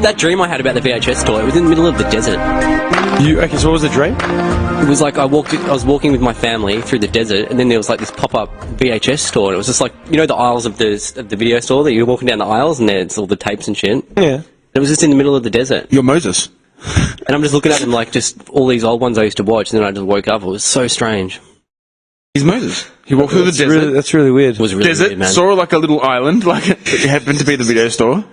That dream I had about the VHS store, it was in the middle of the desert. Okay, so what was the dream? It was like I was walking with my family through the desert, and then there was like this pop-up VHS store, and it was just like, you know, the aisles of the video store that you're walking down the aisles, and there's all the tapes and shit. Yeah. It was just in the middle of the desert. You're Moses. And I'm just looking at them like just all these old ones I used to watch, and then I just woke up. It was so strange. He's Moses. He walked through the desert. Really, that's really weird. It was really Desert, weird, man. saw like a little island, like it happened to be the video store.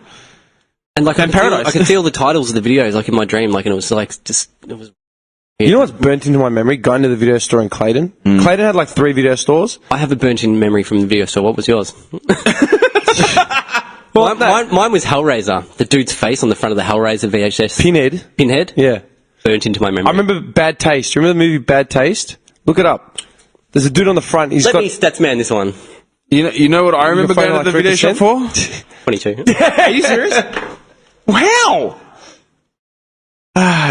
And like And paradise. I could see all the titles of the videos like in my dream, like, and it was like just it was. You know what's burnt into my memory? Going to the video store in Clayton. Mm. Clayton had like 3 video stores. I have a burnt-in memory from the video store. What was yours? Well, mine was Hellraiser. The dude's face on the front of the Hellraiser VHS. Pinhead? Yeah. Burnt into my memory. I remember Bad Taste. You remember the movie Bad Taste? Look it up. There's a dude on the front. He's Let got... me stats man this one. You know what I remember going to the video shop for? 22. Are you serious? Wow!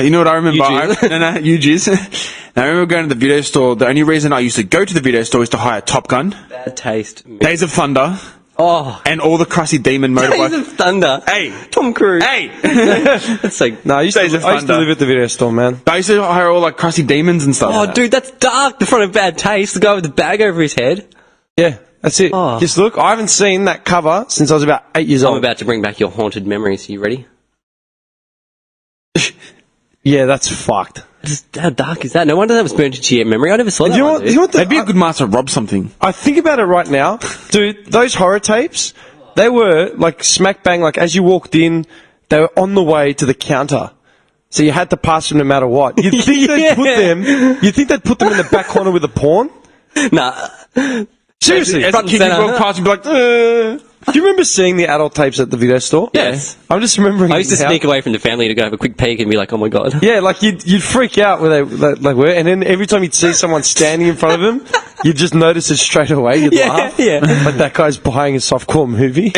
You know what I remember? UGs. I remember going to the video store. The only reason I used to go to the video store is to hire Top Gun, Bad Taste. Days of Thunder, and all the Crusty Demon motorbikes. Days of Thunder. Hey! Tom Cruise. Hey! That's like... No, I used to Days of live Thunder. at the video store, man. I used to hire all like Crusty Demons and stuff. Oh, dude, that's dark. The front of Bad Taste. The guy with the bag over his head. Yeah, that's it. Oh. Just look, I haven't seen that cover since I was about 8 years I'm old. about to bring back your haunted memories. Are you ready? Yeah, that's fucked. How dark is that? No wonder that was burnt into your memory. I never saw that You know one, what? dude. You know what They'd be a good master to rob something. I think about it right now, dude. Those horror tapes, they were like smack bang. Like as you walked in, they were on the way to the counter, so you had to pass them no matter what. You'd think they'd put them. You think they'd put them in the back corner with a porn? Nah. Seriously. As front kids and would centre. walk past, you'd be like, Do you remember seeing the adult tapes at the video store? Yes. I'm just remembering. I used to now. sneak away from the family to go have a quick peek and be like, oh my god. Yeah, like you'd freak out where they were, and then every time you'd see someone standing in front of them, you'd just notice it straight away. You'd laugh. Yeah. Like that guy's buying a softcore movie.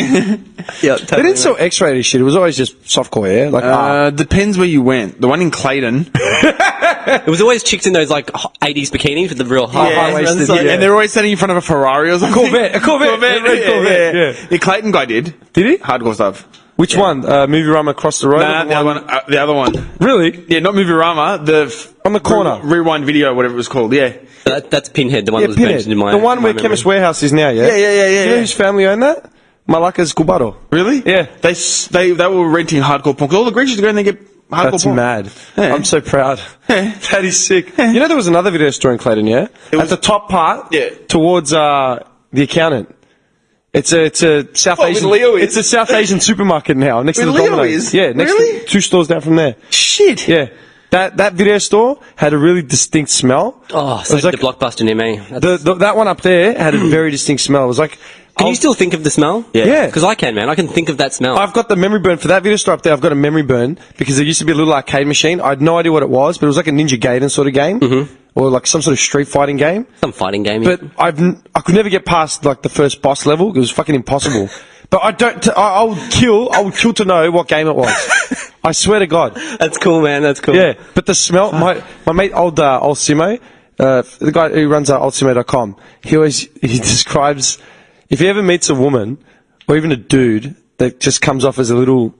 Yeah, They didn't sell X-rated shit. It was always just softcore, yeah? Like, depends where you went. The one in Clayton. It was always chicks in those like 80s bikinis with the real high high-waisted, like, yeah. And they're always standing in front of a Ferrari or something. A Corvette. A red Corvette, yeah. The Clayton guy did. Did he? Hardcore stuff. Which one? Movie Rama across the road? Nah, the other one. Really? Yeah, not Movie Rama. On the corner? Rewind Video, whatever it was called, yeah. That's Pinhead, the one Yeah, that was Pinhead. mentioned in my The one where memory. Chemist Warehouse is now, yeah? Yeah. You know whose family owned that? Malaka's Cubaro. Really? Yeah. They were renting hardcore porn. 'Cause all the Greeks used to go and they get hardcore That's porn. mad. Yeah. I'm so proud. That is sick. You know there was another video store in Clayton, yeah? At the top part, Yeah. towards the accountant. It's a South Oh, Asian. where Leo is. It's a South Asian supermarket now, next to the Where Leo Domino's. is? Yeah, next Really? to 2 stores down from there. Shit. Yeah. That video store had a really distinct smell. Oh, It so was did like- the Blockbuster near me. That's- That one up there had a very distinct smell. It was like, Can you still think of the smell? Yeah. Because I can, man. I can think of that smell. I've got the memory burn for that video store up there. I've got a memory burn because there used to be a little arcade machine. I had no idea what it was, but it was like a Ninja Gaiden sort of game, or like some sort of street fighting game. Some fighting game. But I could never get past like the first boss level. It was fucking impossible. But I would kill to know what game it was. I swear to God. That's cool, man. That's cool. Yeah, but the smell. My mate, old Simo, the guy who runs oldsimo.com, he describes if he ever meets a woman or even a dude that just comes off as a little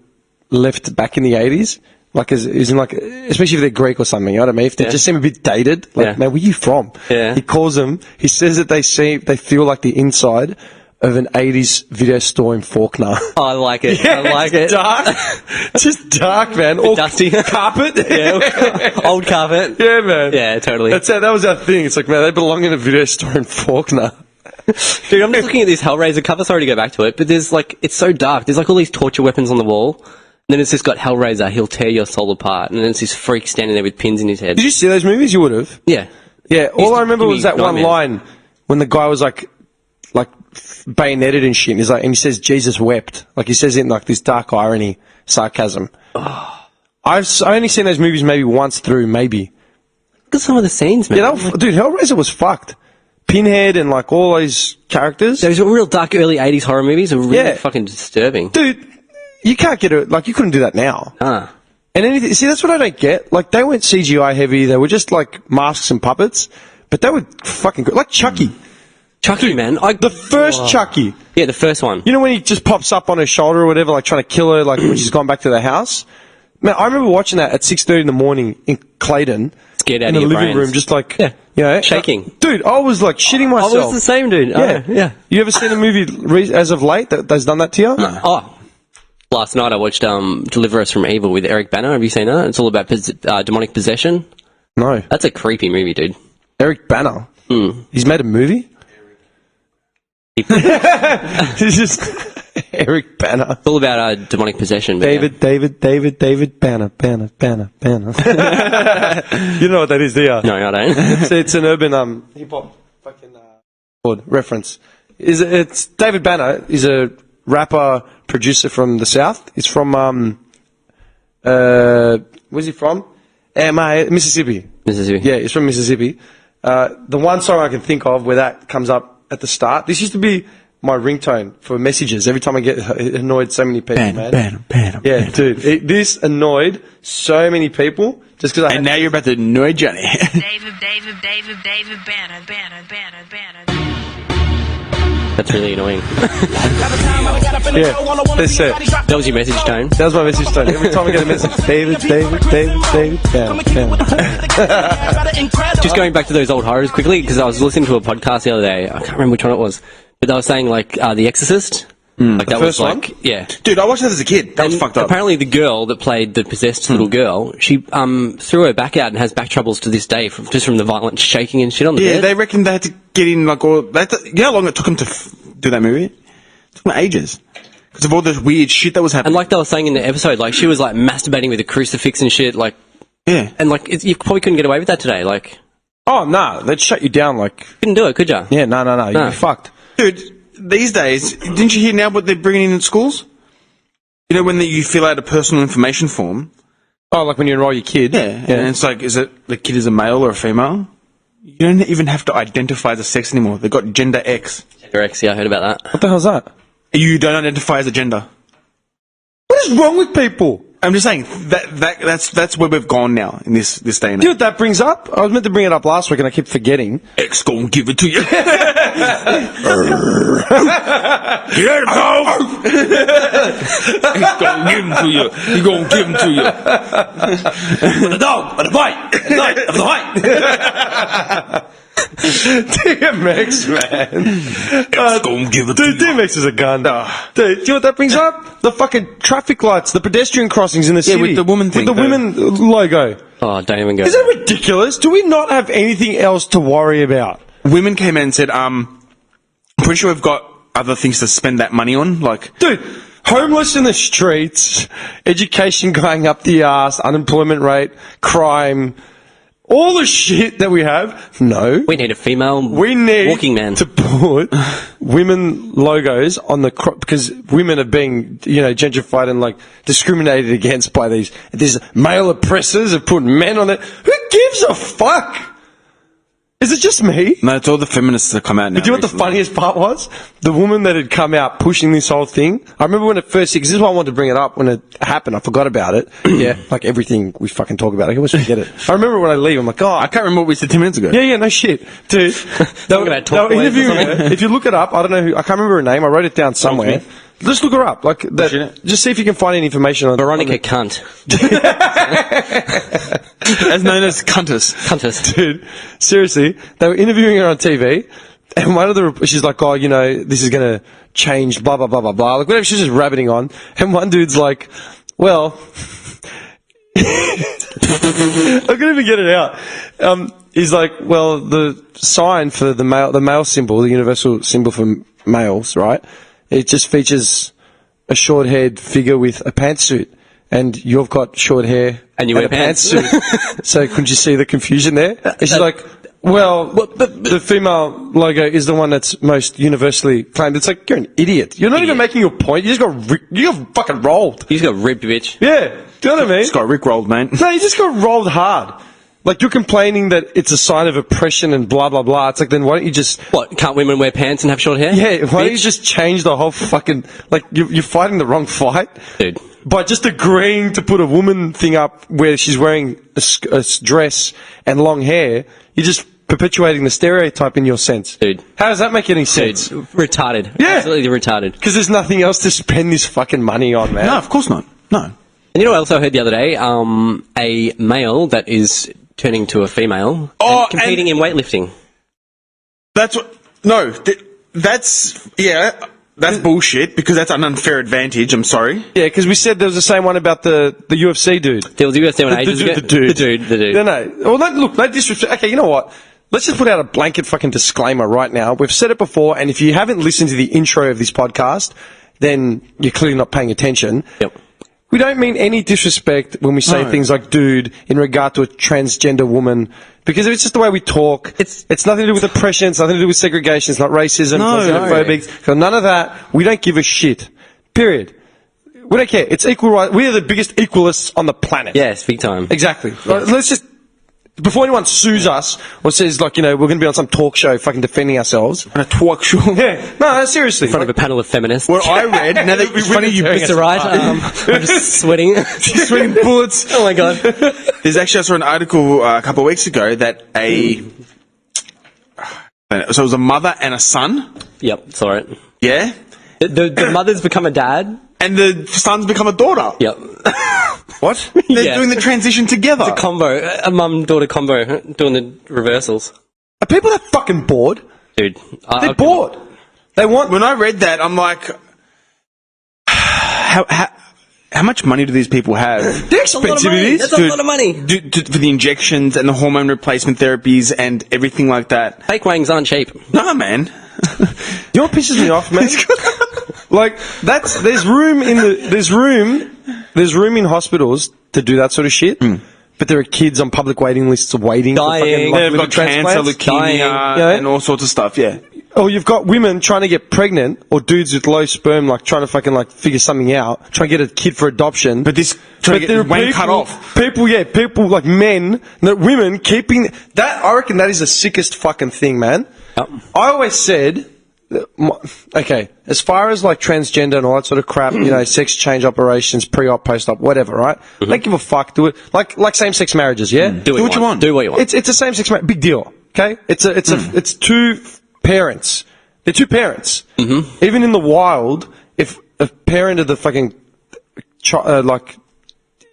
left back in the 80s, like is in like, especially if they're Greek or something, you know what I mean? If they just seem a bit dated, like, man, where you from? Yeah. He calls them. He says that they feel like the inside of an 80s video store in Faulkner. Oh, I like it. I like it. Dark. Just dark, man. All dusty. carpet. Yeah. Old carpet. Yeah, man. Yeah, totally. That was our thing. It's like, man, they belong in a video store in Faulkner. Dude, I'm just looking at this Hellraiser cover. Sorry to go back to it, but there's like, it's so dark. There's like all these torture weapons on the wall. And then it's just got Hellraiser, he'll tear your soul apart. And then it's this freak standing there with pins in his head. Did you see those movies? You would have. Yeah. Yeah, all I remember give me was that one nightmares. line when the guy was like bayoneted and shit. And he's like, and he says, Jesus wept. Like he says it in like this dark irony, sarcasm. I've only seen those movies maybe once through, maybe. Look at some of the scenes, man. Yeah, dude, Hellraiser was fucked. Pinhead and like all those characters. Those real dark early 80s horror movies are really Yeah. fucking disturbing. Dude, you can't get it. Like you couldn't do that now. Ah. And anything, see, that's what I don't get. Like, they weren't CGI heavy. They were just like masks and puppets. But they were fucking good. Like Chucky. Chucky, man. The first Chucky. Yeah, the first one. You know when he just pops up on her shoulder or whatever, like trying to kill her, like when she's gone back to the house? Man, I remember watching that at 6:30 in the morning in Clayton. Scared out in of the your living brains. room, just like, Yeah. you know. Shaking. Dude, I was like shitting I myself. was the same, dude. Yeah. Yeah. You ever seen a movie as of late that's done that to you? No. Oh. Last night I watched Deliver Us from Evil with Eric Bana. Have you seen that? It's all about demonic possession. No. That's a creepy movie, dude. Eric Bana. He's made a movie? He's just Eric Bana. It's all about demonic possession. but David Bana. You know what that is, do you? Yeah. No, I don't. It's an urban hip hop fucking reference. It's David Banner is a rapper producer from the South. He's from where's he from? Mississippi. Mississippi. Yeah, he's from Mississippi. The one song I can think of where that comes up at the start. This used to be my ringtone for messages. Every time I get annoyed so many people, man. Yeah, dude. This annoyed so many people just because And now you're about to annoy Johnny. David Banner. That's really annoying. Yeah, that's it. That was your message tone. That was my message tone. Every time I get a message, David, Just going back to those old horrors quickly, because I was listening to a podcast the other day. I can't remember which one it was, but they were saying like The Exorcist. Like that was first like, one? yeah. Dude, I watched that as a kid. That was And fucked up. Apparently, the girl that played the possessed little girl, she threw her back out and has back troubles to this day, just from the violent shaking and shit on the Yeah, bed. they reckon they had to get in like all. You know how long it took them to do that movie? It took them ages because of all this weird shit that was happening. And like they were saying in the episode, like she was like masturbating with a crucifix and shit, like, yeah, and like you probably couldn't get away with that today. Like, Oh, nah, they'd shut you down like... couldn't do it, could ya? Yeah, no, you'd be fucked. dude. These days, didn't you hear now what they're bringing in schools? You know when you fill out a personal information form. Oh, like when you enroll your kid? Yeah, and it's like, is it the kid is a male or a female? You don't even have to identify as a sex anymore. They've got gender X. Gender X, yeah, I heard about that. What the hell's that? You don't identify as a gender. What is wrong with people? I'm just saying that's where we've gone now in this day and Do you know age. what that brings up? I was meant to bring it up last week and I keep forgetting. X gonna give it to you. Get out of the house. X gonna give him to you. He gonna give him to you. With a dog, with a bite, a knife, with a bite. DMX, man. X gonna give it to Dude, you. DMX is a gun. Dude, do you know what that brings up? The fucking traffic lights, the pedestrian crossings in the city. with the woman thing, With the women logo. Oh, don't even go. Is that ridiculous? Do we not have anything else to worry about? Women came in and said, I'm pretty sure we've got other things to spend that money on, like... Dude, homeless in the streets, education going up the arse, unemployment rate, crime, all the shit that we have. No. We need a female We need walking man. to put women logos on the because women are being, gentrified and like discriminated against by these male oppressors have put men on it. Who gives a fuck? Is it just me? No, it's all the feminists that come out now. Do you know what the funniest part was? The woman that had come out pushing this whole thing. I remember when it first, because this is why I wanted to bring it up when it happened. I forgot about it. Yeah, like everything we fucking talk about. I always forget it. I remember when I leave, I'm like, I can't remember what we said 10 minutes ago. yeah, no shit. Dude, they were about talk boys or interviewing something. her. If you look it up, I don't know who, I can't remember her name. I wrote it down somewhere. me. Just look her up. Like that, it? just see if you can find any information on Veronica on Cunt. As known as Cuntus. Cuntist. Dude, seriously, they were interviewing her on TV, and one of the, she's like, oh, this is going to change, blah, blah, blah, blah, blah. Like, whatever, she's just rabbiting on. And one dude's like, well, I couldn't even get it out. He's like, well, the sign for the male symbol, the universal symbol for males, right? It just features a short-haired figure with a pantsuit. And you've got short hair And you wear a pants. pantsuit. So couldn't you see the confusion there? And she's like, well, the female logo is the one that's most universally claimed. It's like, you're an idiot. You're not even making your point. You just got fucking rolled. You just got ripped, bitch. Yeah. Do you know what I mean? It's got rickrolled, mate. No, you just got rolled hard. Like, you're complaining that it's a sign of oppression and blah, blah, blah. It's like, then why don't you just... What, can't women wear pants and have short hair? Yeah, why don't you Bitch. just change the whole fucking... Like, you're fighting the wrong fight. Dude. By just agreeing to put a woman thing up where she's wearing a dress and long hair, you're just perpetuating the stereotype in your sense. Dude. How does that make any sense? Retarded. Yeah. Absolutely retarded. Because there's nothing else to spend this fucking money on, man. No, of course not. No. And you know what else I heard the other day? A male that is turning to a female Oh, and competing in weightlifting. That's what. No, that's bullshit because that's an unfair advantage. I'm sorry. Yeah, because we said there was the same one about the UFC dude. There was UFC one ages ago. The dude. The dude. No. Well, look, no disrespect. Okay, you know what? Let's just put out a blanket fucking disclaimer right now. We've said it before, and if you haven't listened to the intro of this podcast, then you're clearly not paying attention. Yep. We don't mean any disrespect when we say things like dude in regard to a transgender woman, because it's just the way we talk. It's nothing to do with oppression, it's nothing to do with segregation, it's not racism, it's not xenophobic, so none of that. We don't give a shit. Period. We don't care. It's equal right. We are the biggest equalists on the planet. Yes, big time. Exactly. Let's just, before anyone sues us or says, like, you know, we're going to be on some talk show fucking defending ourselves. On a talk show. Yeah. No, seriously. In front of a panel of feminists. What I read, now that it's funny you It's alright. I'm just sweating. She's sweating bullets. Oh my god. There's actually, I saw an article a couple of weeks ago that so it was a mother and a son. Yep, saw it. Yeah. The mother's become a dad. And the son's become a daughter. Yep. What? They're Yeah. doing the transition together. A combo. A mum-daughter combo. Doing the reversals. Are people that fucking bored? Dude. They're bored. They want... When I read that, I'm like, how much money do these people have? They're expensive, it is. That's a lot of money. For the injections and the hormone replacement therapies and everything like that. Fake wangs aren't cheap. No, man. You know what pisses me off, man? Like, there's room in hospitals to do that sort of shit. But there are kids on public waiting lists waiting. Dying. For They've liver got cancer, transplants. leukemia, Yeah. and all sorts of stuff, yeah. Or you've got women trying to get pregnant, or dudes with low sperm, like, trying to fucking, like, figure something out, trying to get a kid for adoption. But trying to get wang cut off. People like men, women keeping, that, I reckon that is the sickest fucking thing, man. Yep. I always said, okay, as far as like transgender and all that sort of crap, you know, sex change operations, pre-op, post-op, whatever, right? Don't give a fuck. Do it like same-sex marriages, yeah. Do what you want. Do what you want. It's a same-sex marriage, big deal. Okay, it's two parents. They're two parents. Even in the wild, if a parent of the fucking like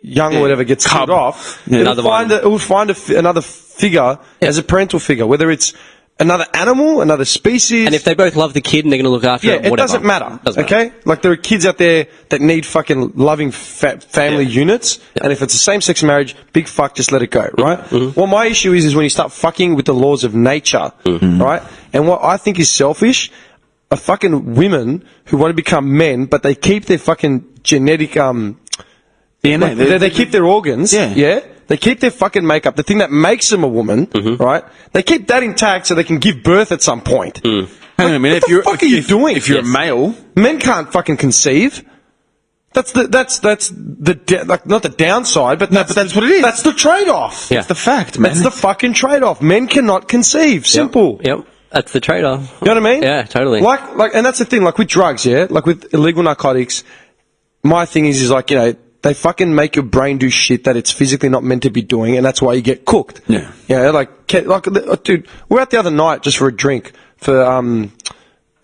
young or whatever gets cut off, it will find another figure as a parental figure, whether it's another animal, another species. And if they both love the kid and they're going to look after it, it whatever. doesn't matter. Okay? Like, there are kids out there that need fucking loving family units, and if it's a same-sex marriage, big fuck, just let it go, right? What my issue is when you start fucking with the laws of nature, right? And what I think is selfish are fucking women who want to become men, but they keep their fucking genetic, DNA. they keep their organs, yeah? They keep their fucking makeup, the thing that makes them a woman, right? They keep that intact so they can give birth at some point. Hang on a minute. What the fuck are you doing? If you're a male, men can't fucking conceive. That's not the downside, but that's what it is. That's the trade-off. Yeah. That's the fact, man. That's the fucking trade-off. Men cannot conceive. Simple. Yep. That's the trade-off. You know what I mean? Yeah, totally. Like, and that's the thing. Like with drugs, yeah. Like with illegal narcotics, my thing is like, you know, they fucking make your brain do shit that it's physically not meant to be doing, and that's why you get cooked. Yeah. Yeah, dude, we were out the other night just for a drink for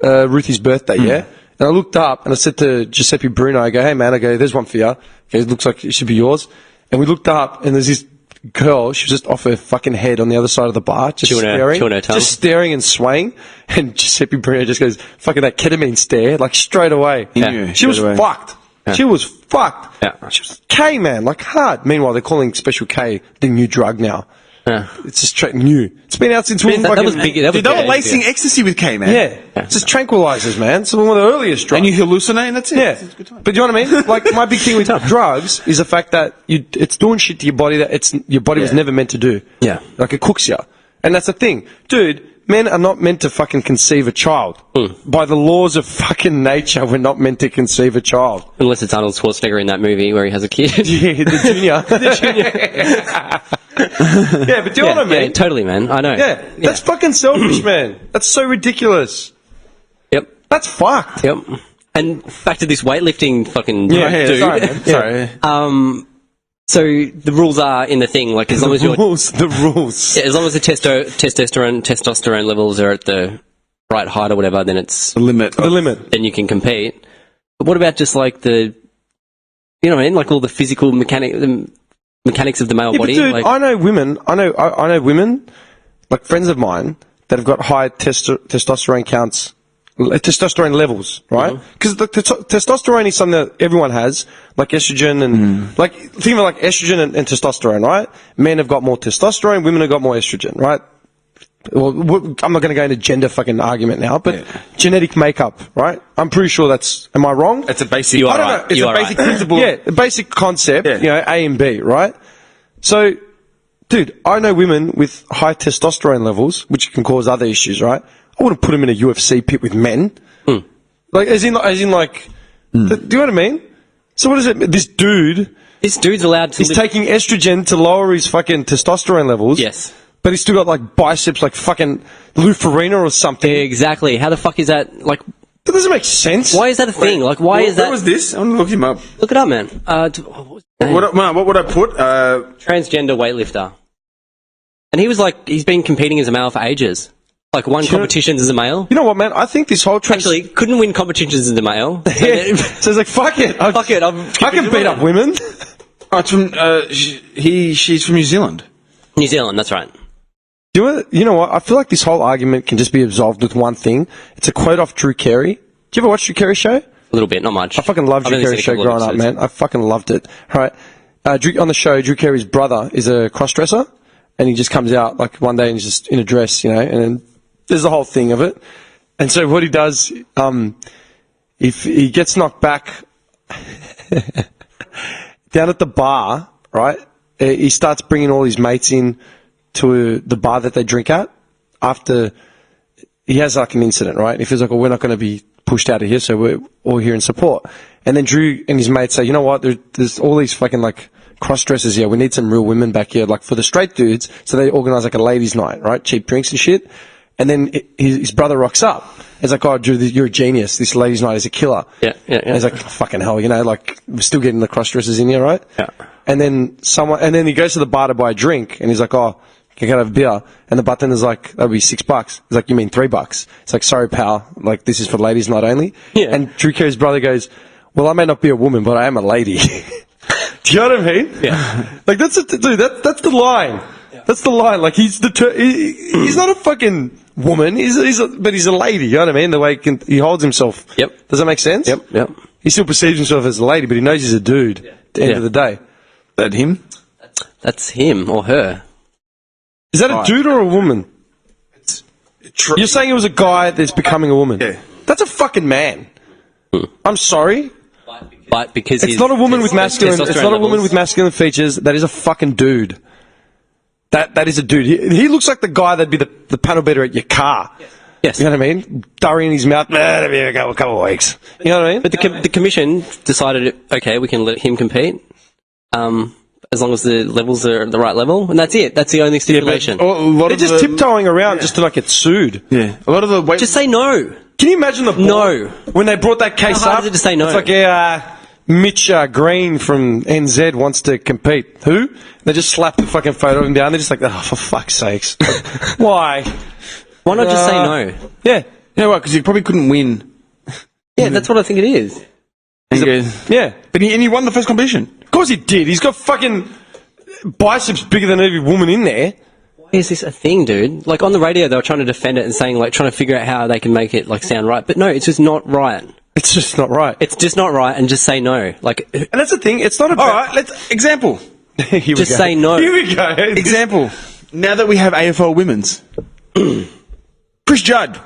Ruthie's birthday, yeah? And I looked up and I said to Giuseppe Bruno, I go, hey man, there's one for you. It looks like it should be yours. And we looked up and there's this girl, she was just off her fucking head on the other side of the bar, just chewing her tongue. just staring and swaying. And Giuseppe Bruno just goes, fucking that ketamine stare, like straight away. Yeah. She was fucked. Yeah. She was fucked. Yeah. She was K, man, like hard. Meanwhile, they're calling Special K the new drug now. Yeah. It's just straight new. It's been out since we That was big. That was they were big. lacing ecstasy with K, man. Yeah. It's just tranquilizers, man. It's one of the earliest drugs. And you hallucinate, and that's it. Yeah. It's a good time. But you know what I mean? Like, my big thing with drugs is the fact that it's doing shit to your body that your body was never meant to do. Yeah. Like, it cooks you. And that's the thing. Dude, men are not meant to fucking conceive a child. By the laws of fucking nature, we're not meant to conceive a child. Unless it's Arnold Schwarzenegger in that movie where he has a kid. Yeah, the junior. Yeah, but do you know what I mean? Yeah, totally, man. I know. Yeah, that's fucking selfish, man. That's so ridiculous. Yep. That's fucked. Yep. And back to this weightlifting fucking Yeah, dude. Sorry, man. Sorry. So the rules are in the thing, like as long as you're, the rules. yeah, as long as the testosterone levels are at the right height or whatever, then it's The limit. The limit. then you can compete. But what about just like the, you know what I mean, like all the physical mechanics of the male Yeah, but body? dude, like, I know women. I know women, like friends of mine, that have got high testosterone counts, testosterone levels, right? Because the testosterone is something that everyone has, like estrogen and like think of it like estrogen and testosterone, right? Men have got more testosterone, women have got more estrogen, right? Well, I'm not going to go into gender fucking argument now, but genetic makeup, right? I'm pretty sure that's. Am I wrong? It's a basic. You are I don't right. know. It's You a are basic right. principle. Yeah, a basic concept. Yeah. You know, A and B, right? So, dude, I know women with high testosterone levels, which can cause other issues, right? I wouldn't put them in a UFC pit with men. Like, as in, like, do you know what I mean? So what is it? This dude's allowed to he's live. taking estrogen to lower his fucking testosterone levels. Yes. But he's still got like biceps like fucking Lou Ferrigno or something. Exactly. How the fuck is that? Like, That doesn't make sense. why is that a thing? Like, why is Where that? was this? I want to look him up. Look it up, man. What was his name? What would I put? Transgender weightlifter. And he was like, he's been competing as a male for ages. Like, won competitions as a male. You know what, man? I think this whole Actually, couldn't win competitions as a male. Yeah. So it's like, fuck it. Fuck it. I can beat up women. Oh, it's from. She's from New Zealand. New Zealand, that's right. You know what? I feel like this whole argument can just be absolved with one thing. It's a quote off Drew Carey. Do you ever watch Drew Carey's show? A little bit, not much. I fucking loved Drew Carey's show growing up, man. I fucking loved it. Right. On the show, Drew Carey's brother is a cross-dresser, and he just comes out like one day and he's just in a dress, you know, and then there's the whole thing of it. And so what he does, if he gets knocked back down at the bar, right, he starts bringing all his mates in to the bar that they drink at after he has like an incident, right? And he feels like, well, we're not going to be pushed out of here, so we're all here in support. And then Drew and his mates say, you know what, there's all these fucking like cross-dressers here. We need some real women back here, like for the straight dudes. So they organize like a ladies' night, right? Cheap drinks and shit. And then his brother rocks up. He's like, oh, Drew, you're a genius. This ladies' night is a killer. Yeah. And he's like, fucking hell, you know, like we're still getting the cross-dressers in here, right? Yeah. And then he goes to the bar to buy a drink, and he's like, oh, can I have a beer? And the bartender's like, that'll be $6. He's like, you mean $3? It's like, sorry, pal. Like, this is for ladies' night only. Yeah. And Drew Carey's brother goes, well, I may not be a woman, but I am a lady. Do you know what I mean? Yeah. Like, that's the line. Yeah. That's the line. Like, he's not a fucking woman. But he's a lady. You know what I mean? The way he holds himself. Yep. Does that make sense? Yep. He still perceives himself as a lady, but he knows he's a dude at the end of the day. That him? That's him or her. Is that a dude or a woman? You're saying it was a guy that's becoming a woman? Yeah. That's a fucking man. I'm sorry. But because It's not a woman with masculine. It's not a woman with masculine features. That is a fucking dude. That is a dude. He looks like the guy that'd be the panel beater at your car. Yes. You know what I mean? Durry in his mouth. That'll be a couple of weeks. You know what I mean? But the commission decided, okay, we can let him compete, as long as the levels are at the right level, and that's it. That's the only stipulation. They're just tiptoeing around just to not get sued. Yeah. A lot of the weight. Just say no. Can you imagine the No. when they brought that case How hard up? is it to say no? It's like, Mitch Green from NZ wants to compete. Who? They just slapped the fucking photo of him down. They're just like, oh, for fuck's sakes. Why? Why not just say no? Yeah. You know what? Because he probably couldn't win. Yeah, that's what I think it is. Yeah. But he won the first competition. Of course he did. He's got fucking biceps bigger than every woman in there. Why is this a thing, dude? Like, on the radio, they were trying to defend it and saying, like, trying to figure out how they can make it, like, sound right. But no, it's just not right. It's just not right. It's just not right, and just say no. Like, And that's the thing. It's not about... All right. Let's example. Here we just go. say no. Here we go. Example. Now that we have AFL women's, Chris Judd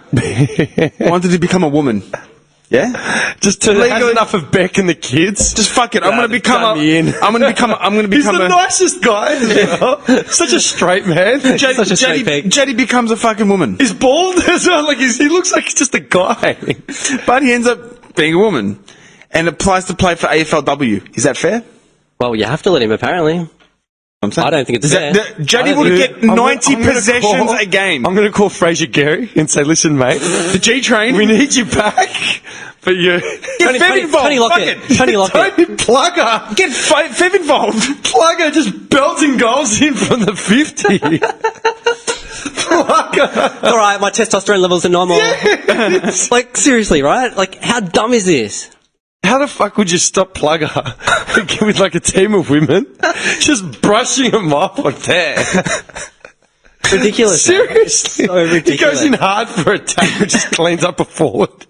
wanted to become a woman. Yeah. Just to have enough of Beck and the kids. Just fuck it. I'm going to become a. I'm going to become. He's the nicest guy as well. Such a straight man. Such a straight pig. Jetty becomes a fucking woman, He's bald as well. Like he looks like he's just a guy. but he ends up being a woman, and applies to play for AFLW. Is that fair? Well, you have to let him, apparently. I'm saying. I don't think it's fair. Jody I don't would think- get 90 possessions a game. I'm going to call Fraser Gary and say, listen, mate, The G train. we need you back, but you... Get Fev involved. Tony Lockett. Fuck it. Tony Lockett. Tony Plugger. Get Fev involved. Plugger just belting goals in from the 50. Plugger. All right, my testosterone levels are normal. Like, seriously, right? Like, how dumb is this? How the fuck would you stop Plugger with like a team of women just brushing him off on there? Ridiculous. Seriously. So ridiculous. He goes in hard for a tackle, just cleans up a forward.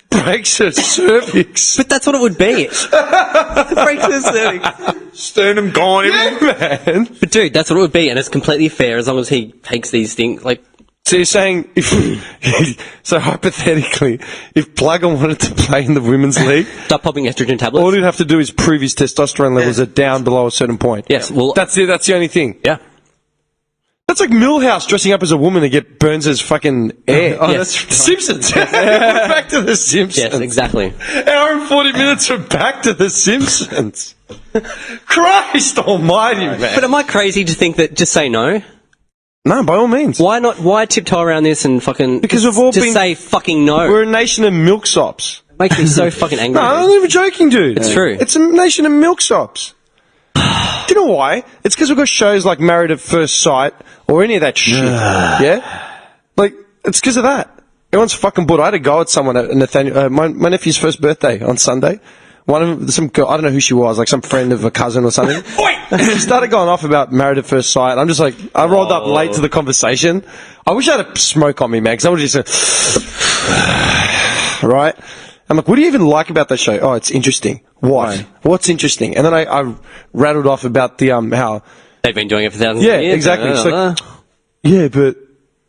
Breaks her cervix. But that's what it would be. Breaks her cervix. Sternum gone. Yeah, man. But dude, that's what it would be, and it's completely fair as long as he takes these things. Like, So you're saying, so hypothetically, if Plugger wanted to play in the women's league, stop popping estrogen tablets. all he'd have to do is prove his testosterone levels are down below a certain point. Yes, well, That's it. That's the only thing. yeah. That's like Millhouse dressing up as a woman to get Burns' fucking air. Oh, Yes. that's- Simpsons. We're back to the Simpsons. Yes, exactly. Hour and 40 minutes from back to the Simpsons. Christ almighty, man. But am I crazy to think that just say no? No, by all means. Why not? Why tiptoe around this and fucking? Because we've all just been- say fucking no. We're a nation of milksops. Makes me so fucking angry. No, I'm not even joking, dude. It's true. It's a nation of milksops. Do you know why? It's because we've got shows like Married at First Sight or any of that shit. Yeah? Like, it's because of that. Everyone's fucking bored. I had a go at someone at Nathaniel, my nephew's first birthday on Sunday. One of some girl, I don't know who she was, like some friend of a cousin or something. She started going off about Married at First Sight. I'm just like, I rolled up late to the conversation. I wish I had a smoke on me, man, because I would just say, right? I'm like, what do you even like about that show? Oh, it's interesting. What? Right. What's interesting? And then I rattled off about the, how, They've been doing it for thousands yeah, of years. exactly. It's like, yeah, but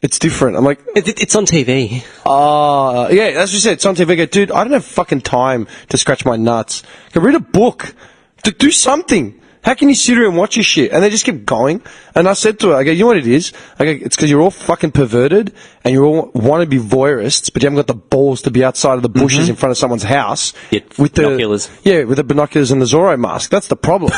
it's different. I'm like, It's on TV. yeah, that's what you said. It's on TV. I go, dude, I don't have fucking time to scratch my nuts. Go read a book. Do something. How can you sit here and watch your shit? And they just keep going. And I said to her, I go, you know what it is? I go, it's because you're all fucking perverted and you all want to be voyeurists, but you haven't got the balls to be outside of the bushes in front of someone's house. Yeah, with the binoculars. Yeah, with the binoculars and the Zorro mask. That's the problem.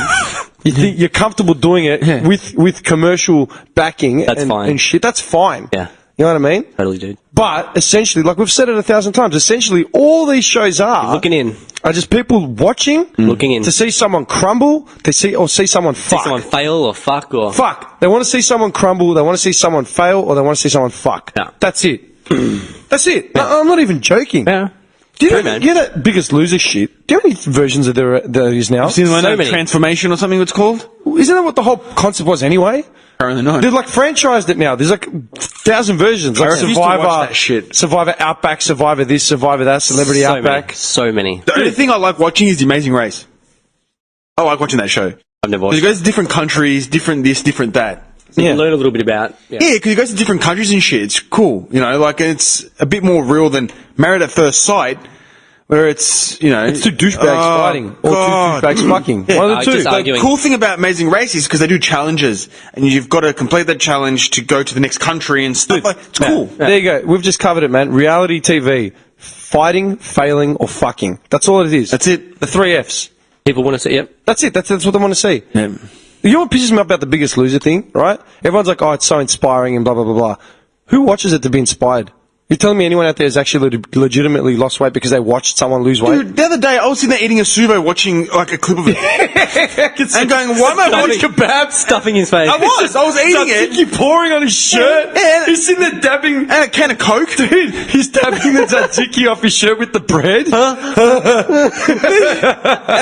You think you're comfortable doing it with commercial backing That's fine. and shit. That's fine. Yeah. You know what I mean? Totally, dude. But essentially, like we've said it 1,000 times, essentially all these shows Looking in. are just people watching, Looking in. to see someone crumble, see someone See fuck. someone fail or fuck or. Fuck. They want to see someone crumble, they want to see someone fail, or they want to see someone fuck. Yeah. That's it. That's it. I'm not even joking. Yeah. Do you True, know, man. you know that Biggest Loser shit? Do you know how many versions of there is now? Seen the one So of many. Transformation or something it's called? Isn't that what the whole concept was anyway? Apparently not. They've like franchised it now. There's like 1,000 versions. Like I refuse to Survivor, watch that shit. Survivor Outback, Survivor this, Survivor that, Celebrity so Outback. Many. So many. The only thing I like watching is The Amazing Race. I like watching that show. I've never Because watched it goes to different countries, different this, different that. So you Yeah. can learn a little bit about. Yeah. Yeah, because it goes to different countries and shit. It's cool, you know. Like it's a bit more real than Married at First Sight, where it's you know It's two douchebags fighting, or God. two douchebags fucking. Yeah, One of the two. just The arguing. cool thing about Amazing Race is because they do challenges, and you've got to complete that challenge to go to the next country and stuff. Like, it's cool. There you go. We've just covered it, man. Reality TV. Fighting, failing, or fucking. That's all it is. That's it. The 3 Fs. People want to see. Yep. That's it. That's what they want to see. Yeah. You know what pisses me off about the Biggest Loser thing, right? Everyone's like, oh, it's so inspiring and blah, blah, blah, blah. Who watches it to be inspired? You're telling me anyone out there has actually legitimately lost weight because they watched someone lose weight? Dude, the other day I was sitting there eating a suvo, watching like a clip of it, and going, "Why am I watching kebab?" Stuffing his face. I was eating it, Tzatziki pouring on his shirt. Yeah. He's sitting there dabbing. and a can of Coke. Dude, he's dabbing the tzatziki off his shirt with the bread. And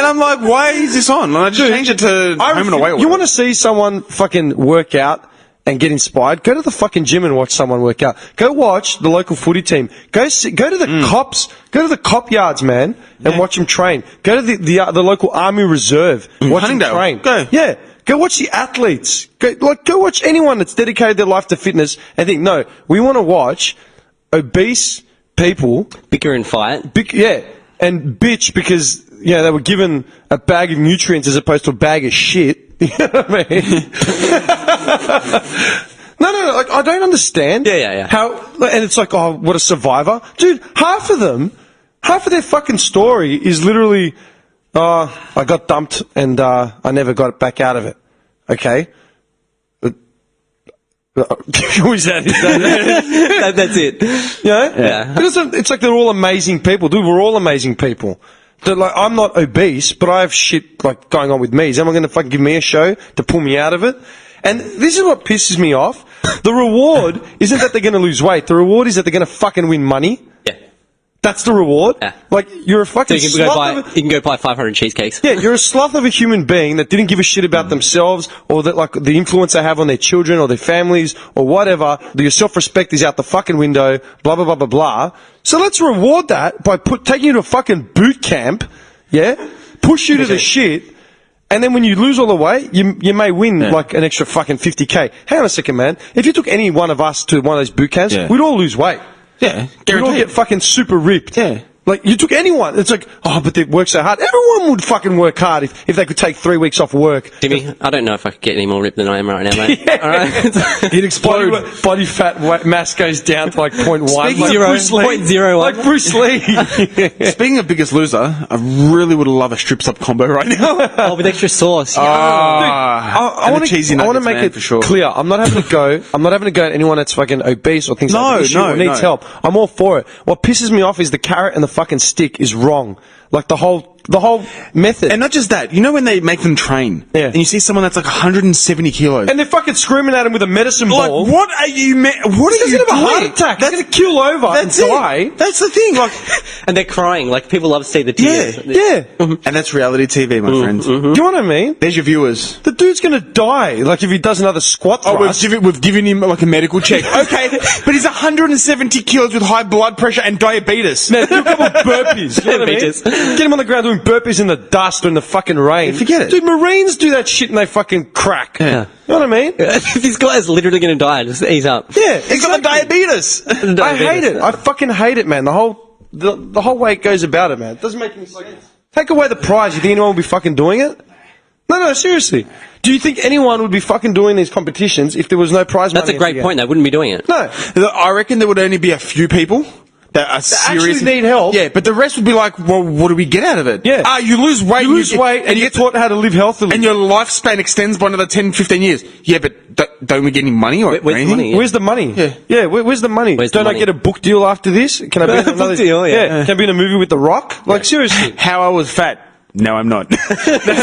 I'm like, "Why is this on?" And I just changed it to Home and Away. You want to see someone fucking work out and get inspired? Go to the fucking gym and watch someone work out. Go watch the local footy team. Go to the cops. Go to the cop yards, man, and watch them train. Go to the local army reserve. Watch them Huntingdale. train. Go. Yeah. Go watch the athletes. Go watch anyone that's dedicated their life to fitness and think, no, we want to watch obese people Bicker and fight. and bitch because they were given a bag of nutrients as opposed to a bag of shit. You know what I mean? No. Like I don't understand. Yeah. How and it's like, oh, what a survivor, dude. Half of their fucking story is literally, I got dumped and I never got back out of it. Okay. Who is that? That's it. You know? Yeah. It's like they're all amazing people. Dude, we're all amazing people. Like, I'm not obese, but I have shit like going on with me. Is anyone going to fucking give me a show to pull me out of it? And this is what pisses me off. The reward isn't that they're going to lose weight. The reward is that they're going to fucking win money. Yeah. That's the reward. Yeah. Like, you're a So fucking you sloth can go buy 500 cheesecakes. Yeah, you're a sloth of a human being that didn't give a shit about themselves or that, like, the influence they have on their children or their families or whatever. Your self-respect is out the fucking window, blah, blah, blah, blah, blah. So let's reward that by taking you to a fucking boot camp, yeah? Push you to the shit. And then when you lose all the weight, you may win like an extra fucking 50k. Hang on a second, man. If you took any one of us to one of those boot camps, we'd all lose weight. Yeah, We'd all get fucking super ripped. Yeah. Like, you took anyone, it's like, oh, but they work so hard. Everyone would fucking work hard if they could take 3 weeks off work. Jimmy, I don't know if I could get any more ripped than I am right now, mate. All right? He'd explode. Body fat mass goes down to like 0.1. Speaking Like of Bruce Lee. 0.01. Like Bruce Lee. Speaking of Biggest Loser, I really would love a strip sub combo right now. Oh, with extra sauce. Yeah. I want to make it for sure. clear. I'm not having to go at anyone that's fucking obese or thinks like this shit or needs help. I'm all for it. What pisses me off is the carrot and the fucking stick is wrong. Like the whole method. And not just that, you know when they make them train, and you see someone that's like 170 kilos, And they're fucking screaming at him with a medicine like, ball. what are you? What are He's you gonna have a heart doing? attack. He's gonna kill over and die. That's the thing. Like, And they're crying. Like, people love to see the tears. Yeah. and that's reality TV, my friends. Do you know what I mean? There's your viewers. The dude's gonna die. Like if he does another squat thrust. We've given him like a medical check. Okay, but he's 170 kilos with high blood pressure and diabetes. Man, do a couple of burpees. You know what I mean? Diabetes. Get him on the ground doing burpees in the dust or in the fucking rain. forget it. Dude, Marines do that shit and they fucking crack. Yeah. You know what I mean? This guy's literally going to die. Just ease up. Yeah, He's got diabetes. I hate it. I fucking hate it, man. The whole way it goes about it, man. It doesn't make any sense. Take away the prize. You think anyone will be fucking doing it? No, seriously. Do you think anyone would be fucking doing these competitions if there was no prize money? That's a great point. They wouldn't be doing it. No. I reckon there would only be a few people that are serious. actually need help. Yeah, but the rest would be like, well, what do we get out of it? Yeah. You lose weight. You lose weight and you get taught how to live healthily. And your lifespan extends by another 10, 15 years. Yeah, but don't we get any money or Where's the anything? money? Yeah. Where's the money? Yeah. Where's the money? Where's the Don't money? I get a book deal after this? Can I be in Book another deal, yeah. Can I be in a movie with The Rock? Like, seriously. How I was fat. No, I'm not.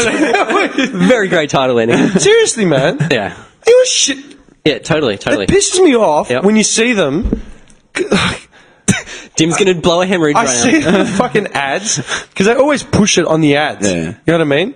Very great title ending. Seriously, man. Yeah. It was shit. Yeah, totally. It pisses me off Yep. when you see them. Jim's going to blow a hemorrhage I right see now. the fucking ads because they always push it on the ads. Yeah. You know what I mean?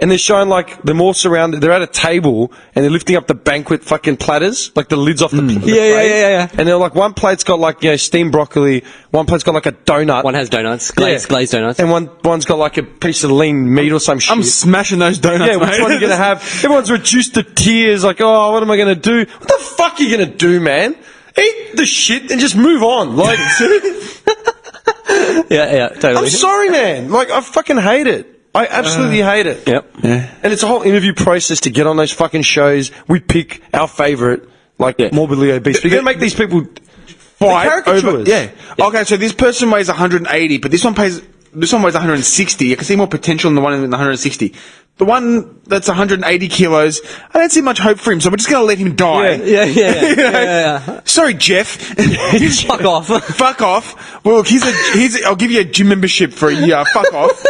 And they're showing like them all surrounded. They're at a table and they're lifting up the banquet fucking platters, like the lids off the plate. Yeah. And they're like, one plate's got like, steamed broccoli. One plate's got like a donut. One has donuts, glazed donuts. And one's got like a piece of lean meat or some shit. I'm smashing those donuts, Yeah, which mate. one are you gonna have? Everyone's reduced to tears. Like, oh, what am I gonna do? What the fuck are you gonna do, man? Eat the shit and just move on. Like, Yeah, totally. I'm sorry, man. Like, I fucking hate it. I absolutely hate it. Yep. And it's a whole interview process to get on those fucking shows. We pick our favourite, like morbidly obese. We're gonna make these people Fight caricatures. over. Yeah. Okay, so this person weighs 180, but this one weighs 160. I can see more potential in the one in the 160. The one that's 180 kilos, I don't see much hope for him, so we're just going to let him die. Yeah. Sorry, Jeff. Fuck off. Fuck off. Well, look, I'll give you a gym membership for a year. Fuck off.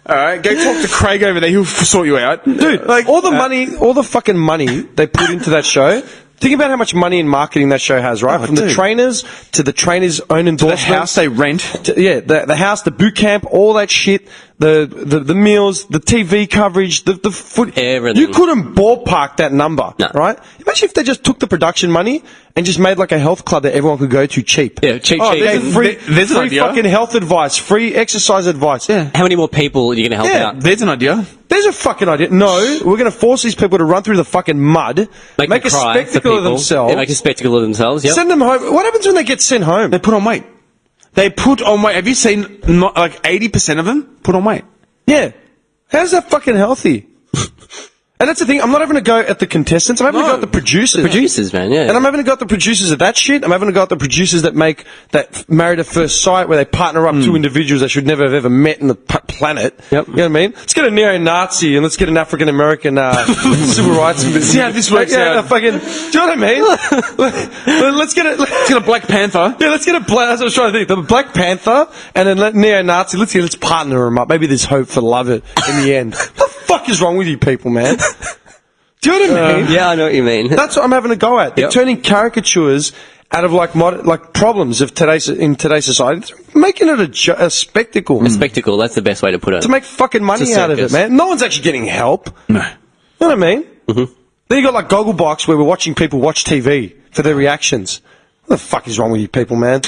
All right, go talk to Craig over there. He'll sort you out, Dude, like all the money, all the fucking money they put into that show. Think about how much money in marketing that show has, right? From the trainers to the trainers' own The endorsements. house they rent. The house, the boot camp, all that shit, the meals, the TV coverage, the food. Everything. You couldn't ballpark that number, No. right? Imagine if they just took the production money and just made like a health club that everyone could go to cheap. Yeah, cheap. There's free There's an idea. fucking health advice, free exercise advice. Yeah. How many more people are you going to help Yeah. out? There's an idea. There's a fucking idea. No, we're going to force these people to run through the fucking mud, Make make a them cry for spectacle of people. themselves, Yeah, make a spectacle of themselves, yep. send them home. What happens when they get sent home? They put on weight. They put on weight. Have you seen not like 80% of them put on weight? Yeah. How's that fucking healthy? And that's the thing. I'm not having a go at the contestants. I'm having a go at the producers. Producers, man, yeah. And I'm having a go at the producers of that shit. I'm having a go at the producers that make that Married at First Sight, where they partner up two individuals they should never have ever met in the planet. Yep. You know what I mean? Let's get a neo-Nazi and let's get an African-American civil rights. See how this works out. Do you know what I mean? Let's get a Black Panther. Yeah, let's get a That's what I was trying to think. The Black Panther and then neo-Nazi. Let's partner them up. Maybe there's hope for love in the end. What the fuck is wrong with you people, man? Do you know what I mean? Yeah, I know what you mean. That's what I'm having a go at. They're turning caricatures out of like problems of in today's society, making it a spectacle. A spectacle, that's the best way to put it. To make fucking money out of it, man. No one's actually getting help. No. You know what I mean? Mm-hmm. Then you got like Gogglebox where we're watching people watch TV for their reactions. What the fuck is wrong with you people, man?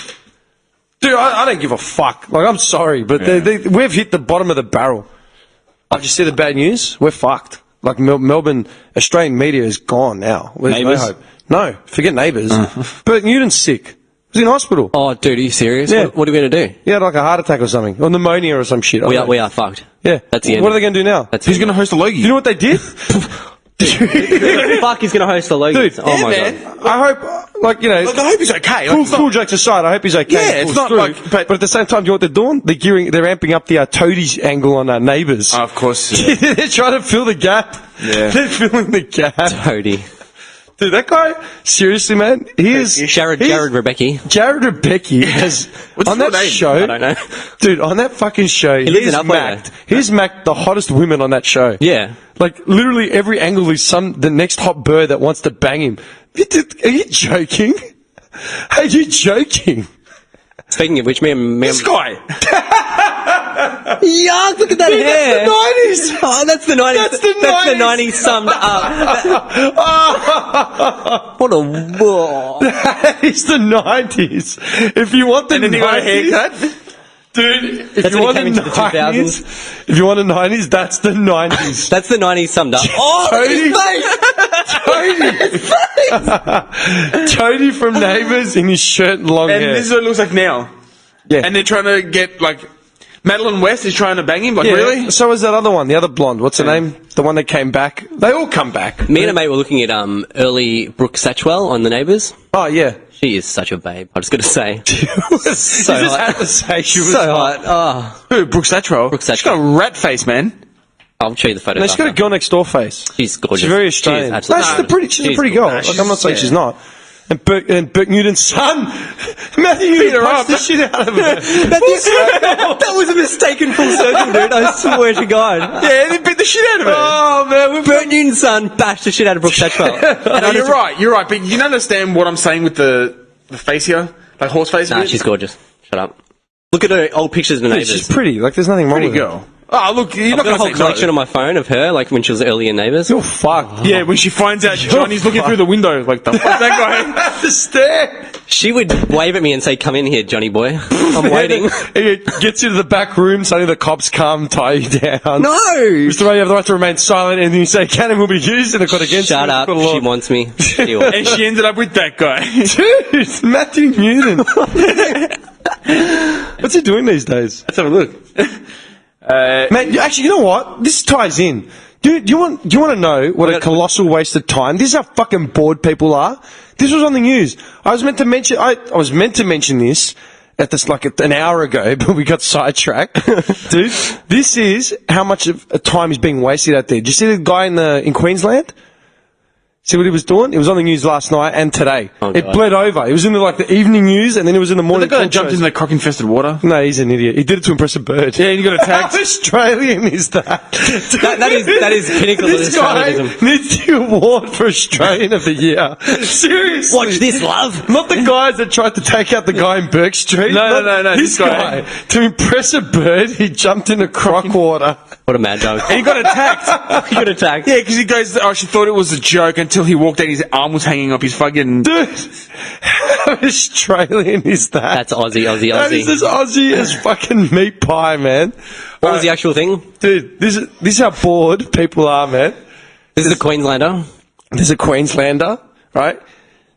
Dude, I don't give a fuck. Like, I'm sorry, but we've hit the bottom of the barrel. Did you see the bad news? We're fucked. Like, Melbourne, Australian media is gone now. There's Neighbours? no hope. No, forget Neighbours. Bert Newton's sick. He's in hospital. Oh, dude, are you serious? Yeah. What are we going to do? He had like a heart attack or something. Or pneumonia or some shit. We are fucked. Yeah. That's the end. What are they going to do now? Who's going to host a Logie? Do you know what they did? Fuck, he's going to host the Logies. Dude, oh my man. god. I hope, like, you know... Look, I hope he's okay. Cool jokes aside, I hope he's okay. Yeah, it's not through. like- But at the same time, do you know what they're doing? They're amping up the Toadies angle on Neighbours. Of course. They're trying to fill the gap. Yeah. They're filling the gap. Toady. Dude, that guy, seriously, man, he is... Jared Rebecki. Jared Rebecki has... What's on his that name? show... I don't know. Dude, on that fucking show, lives he's in Upwey, macked. He's macked the hottest women on that show. Yeah. Like, literally every angle is the next hot bird that wants to bang him. Are you joking? Are you joking? Speaking of which, This guy. Yuck, look at that hair. That's the 90s. Oh, that's the 90s. That's the 90s. Summed up. What a whoa. That is the 90s. If you want the And then he got a 90s, haircut. dude, if That's you when want he the came into the 90s, if you want the 90s, that's the 90s. That's the 90s summed up. Toady. Oh, Toady from Neighbours in his shirt and long And hair. this is what it looks like now. Yeah. And they're trying to get, like... Madeline West is trying to bang him? Like, Yeah, really? So is that other one, the other blonde. What's her name? The one that came back. They all come back. Me and a mate were looking at early Brooke Satchwell on The Neighbours. Oh, yeah. She is such a babe. I was going to say. You just hot. had to say she was So hot. Oh, Who? Brooke Satchwell? Brooke She's got a rat face, man. I'll show you the photo. No, she's got a girl next door face. She's gorgeous. She's very Australian. She is absolutely She's a pretty girl. Like, I'm not saying she's not. And Bert Newton's son, Matthew Newton, punched the shit out of her. That was a mistaken full circle, dude. I swear to God. Yeah, they beat the shit out of her. Oh, man. Bert Newton's son bashed the shit out of Brooke Satchwell. No, you're right, but you don't understand what I'm saying with the face here? Like horse face? Nah, she's gorgeous. Shut up. Look at her old pictures of the Neighbours. She's pretty. Like, there's nothing wrong Pretty with her. girl. Oh, look, you're I've not got a going whole to say collection no. on my phone of her, like when she was early in Neighbours. You're fucked. Yeah, when she finds out Johnny's looking through the window, like, the fuck that guy? The stare. She would wave at me and say, "Come in here, Johnny boy. I'm waiting." He gets you to the back room, suddenly the cops come, tie you down. No! Mr. Ray, you have the right to remain silent, and then you say, cannon will be used, and it got against Shut you. up. She wants me. Deal. And she ended up with that guy. Dude, Matthew Newton. What's he doing these days? Let's have a look. Man, actually, you know what? This ties in. Do you want to know what a colossal waste of time? This is how fucking bored people are. This was on the news. I was meant to mention this at this like an hour ago, but we got sidetracked. Dude, this is how much of time is being wasted out there. Did you see the guy in Queensland? See what he was doing? It was on the news last night and today. Oh, it God. bled over. It was in the evening news, and then it was in the morning. The guy that talk jumped shows. into the croc-infested water. No, he's an idiot. He did it to impress a bird. Yeah, and he got attacked. How Australian is that? That is pinnacle of This guy Australianism. needs the award for Australian of the Year. Seriously. Watch this, love. Not the guys that tried to take out the guy in Burke Street. No, This this guy. To impress a bird, he jumped into croc water. What a mad dog. And he got attacked. He got attacked. Yeah, because he goes, oh, she thought it was a joke until he walked out, his arm was hanging up his fucking... Dude, how Australian is that? That's Aussie. That is as Aussie as fucking meat pie, man. What was the actual thing? Dude, this is how bored people are, man. This is a Queenslander. There's a Queenslander, right?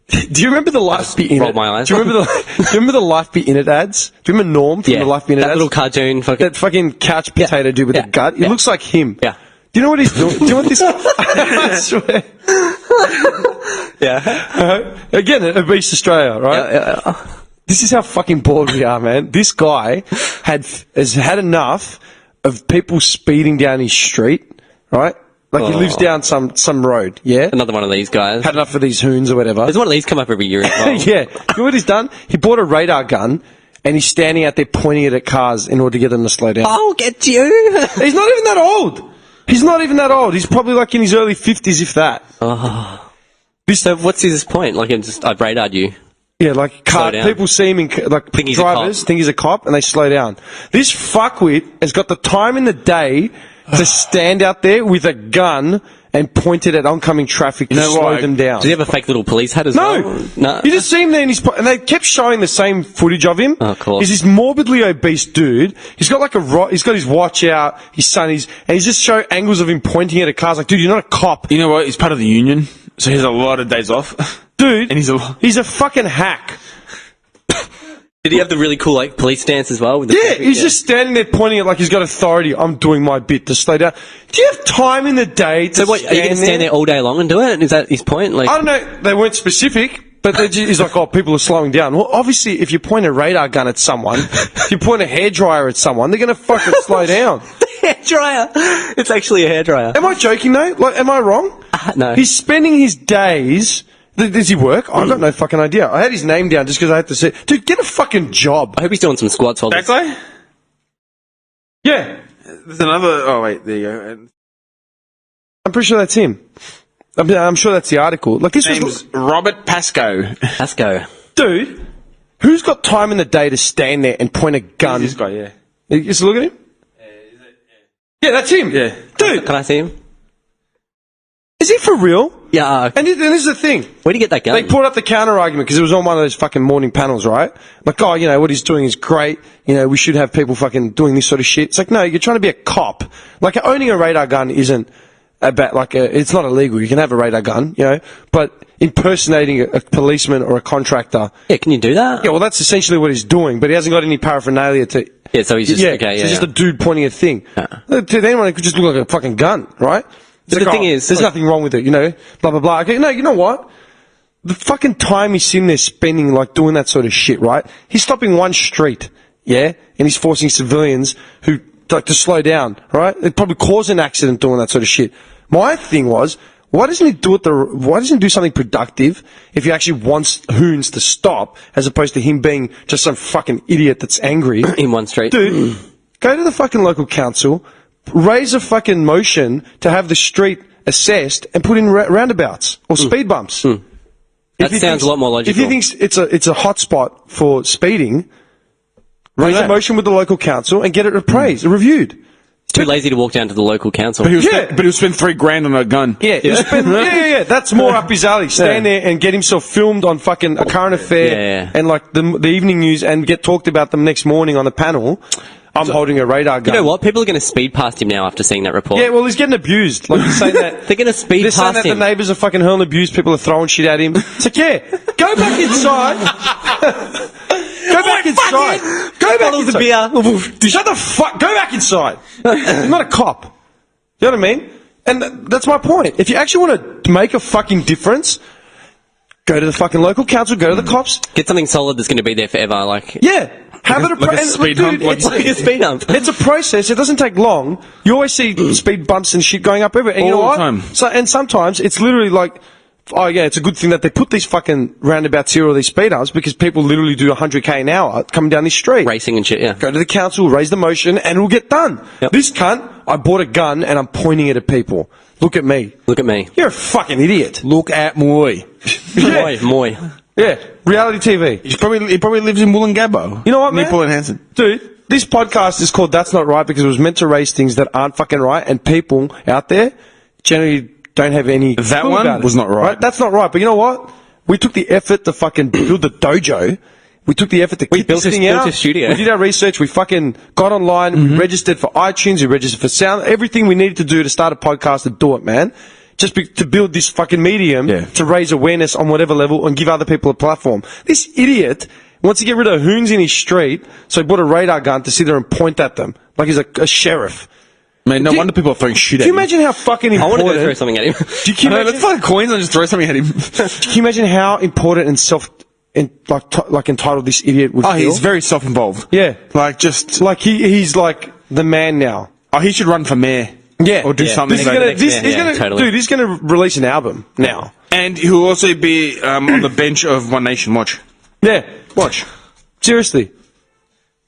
Do you remember the Life Be In rolled It? my eyes. Do you remember the Life Be In It ads? Do you remember Norm from Yeah. the Life Be In It That ads? little cartoon. That fucking couch potato dude with Yeah. the gut. He Yeah. looks like him. Yeah. Do you know what he's doing? Do you know what this? I swear. Yeah. Again, obese Australia, right? This is how fucking bored we are, man. This guy has had enough of people speeding down his street, right? Like he lives down some road, yeah? Another one of these guys. Had enough of these hoons or whatever. There's one of these come up every year as well. Yeah. You know what he's done? He bought a radar gun and he's standing out there pointing it at cars in order to get them to slow down. I'll get you. He's not even that old. He's not even that old. He's probably like in his early 50s, if that. So what's his point? Like, I've radared you. Yeah, like Slow down. people see him in like Think he's a drivers cop. think he's a cop and they slow down. This fuckwit has got the time in the day to stand out there with a gun and point it at oncoming traffic to slow them down. Does he have a fake little police hat as No, well? No. You just see him there, and they kept showing the same footage of him. Oh, of course. He's this morbidly obese dude. He's got like he's got his watch out, his son, and he's just showing angles of him pointing at a car. It's like, dude, you're not a cop, You know what? He's part of the union, so he has a lot of days off. dude. And he's a fucking hack. Did he have the really cool, like, police stance as well? With the Yeah, traffic? he's just standing there pointing it like he's got authority. I'm doing my bit to slow down. Do you have time in the day to So what, are you going to stand there all day long and do it? Is that his point? Like, I don't know. They weren't specific, but he's like, oh, people are slowing down. Well, obviously, if you point a radar gun at someone, if you point a hairdryer at someone, they're going to fucking slow down. hairdryer. It's actually a hairdryer. Am I joking though? Like, am I wrong? No. He's spending his days. Does he work? I've got no fucking idea. I had his name down just because I had to say, dude, get a fucking job. I hope he's doing some squats while That guy? Yeah. There's another. Oh wait, there you go. I'm pretty sure that's him. I'm sure that's the article. Like this His name's was, Robert Pascoe. Let's go. dude, who's got time in the day to stand there and point a gun? This guy, yeah. Just look at him. Yeah, that's him. Yeah. Dude, Can I see him? is he for real? Yeah. And this is the thing. Where'd he get that gun? They put up the counter argument because it was on one of those fucking morning panels, right? Like, oh, you know, what he's doing is great. You know, we should have people fucking doing this sort of shit. It's like, no, you're trying to be a cop. Like, owning a radar gun isn't about, like, it's not illegal. You can have a radar gun, you know, but impersonating a policeman or a contractor. Yeah, can you do that? Yeah, well, that's essentially what he's doing, but he hasn't got any paraphernalia to. Yeah, so he's just, okay, yeah. so he's just a dude pointing a thing. Yeah. To anyone, it could just look like a fucking gun, right? It's But the like, thing is, there's like- nothing wrong with it, you know, blah, blah, blah. Okay, no, you know what? The fucking time he's in there spending, like, doing that sort of shit, right? He's stopping one street, yeah? And he's forcing civilians who, like, to slow down, right? It'd probably cause an accident doing that sort of shit. My thing was, why doesn't he do something productive if he actually wants hoons to stop, as opposed to him being just some fucking idiot that's angry? In one street. Dude, go to the fucking local council, raise a fucking motion to have the street assessed and put in roundabouts or speed bumps. That If he sounds a lot more logical. If he thinks it's a hot spot for speeding, raise a that? motion with the local council and get it appraised, reviewed. Too lazy to walk down to the local council. But he'll Yeah. spend $3,000 on a gun. Yeah, yeah. That's more up his alley. Stand there and get himself filmed on fucking a current affair Yeah. and like the evening news and get talked about them next morning on the panel. I'm holding a radar gun. You know what? People are going to speed past him now after seeing that report. Yeah, well, he's getting abused. Like, he's saying that. They're going to speed They're saying past that him. the neighbours are fucking hurling abuse, people are throwing shit at him. It's like, yeah, go back inside. Go back inside. Go back Bottles of inside. beer. Shut the fuck. Go back inside. You're not a cop. You know what I mean? And that's my point. If you actually want to make a fucking difference, go to the fucking local council, go to the cops. Get something solid that's going to be there forever. Like, Yeah. Have it like a speed hump, like it's, you like a speed hump. it's a process. It doesn't take long. You always see speed bumps and shit going up everywhere. And you know All the what? time. So, and sometimes it's literally like, oh yeah, it's a good thing that they put these fucking roundabouts here or these speed humps because people literally do 100k an hour coming down this street. racing and shit, yeah. Go to the council, raise the motion, and it'll get done. Yep. This cunt, I bought a gun and I'm pointing it at people. Look at me. Look at me. You're a fucking idiot. Look at Moy. Moy. Yeah, reality TV. He probably lives in Wollongabba. You know what, man? Nipple and Hanson. Dude, this podcast is called That's Not Right because it was meant to raise things that aren't fucking right, and people out there generally don't have any That clue one about it, was not right. That's not right. But you know what? We took the effort to fucking build the dojo. We took the effort to keep built this thing built out. a studio. We did our research. We fucking got online. We registered for iTunes. We registered for sound. Everything we needed to do to start a podcast to do it, man. Just to build this fucking medium Yeah. to raise awareness on whatever level and give other people a platform. This idiot wants to get rid of hoons in his street, so he bought a radar gun to sit there and point at them like he's a sheriff. Man, no wonder people are throwing shit at Can you him. imagine how fucking I want to go throw important? something at him. Can you Let's imagine, find coins and just throw something at him. can you imagine how important and entitled this idiot would Oh, feel? he's very self-involved. Yeah. Like, just... Like he's like the man now. Oh, he should run for mayor. Yeah. Or do Yeah. something He's like gonna, that. he's gonna, totally. dude, he's gonna release an album now. And he'll also be on the bench of One Nation. Watch. Yeah. Watch. Seriously.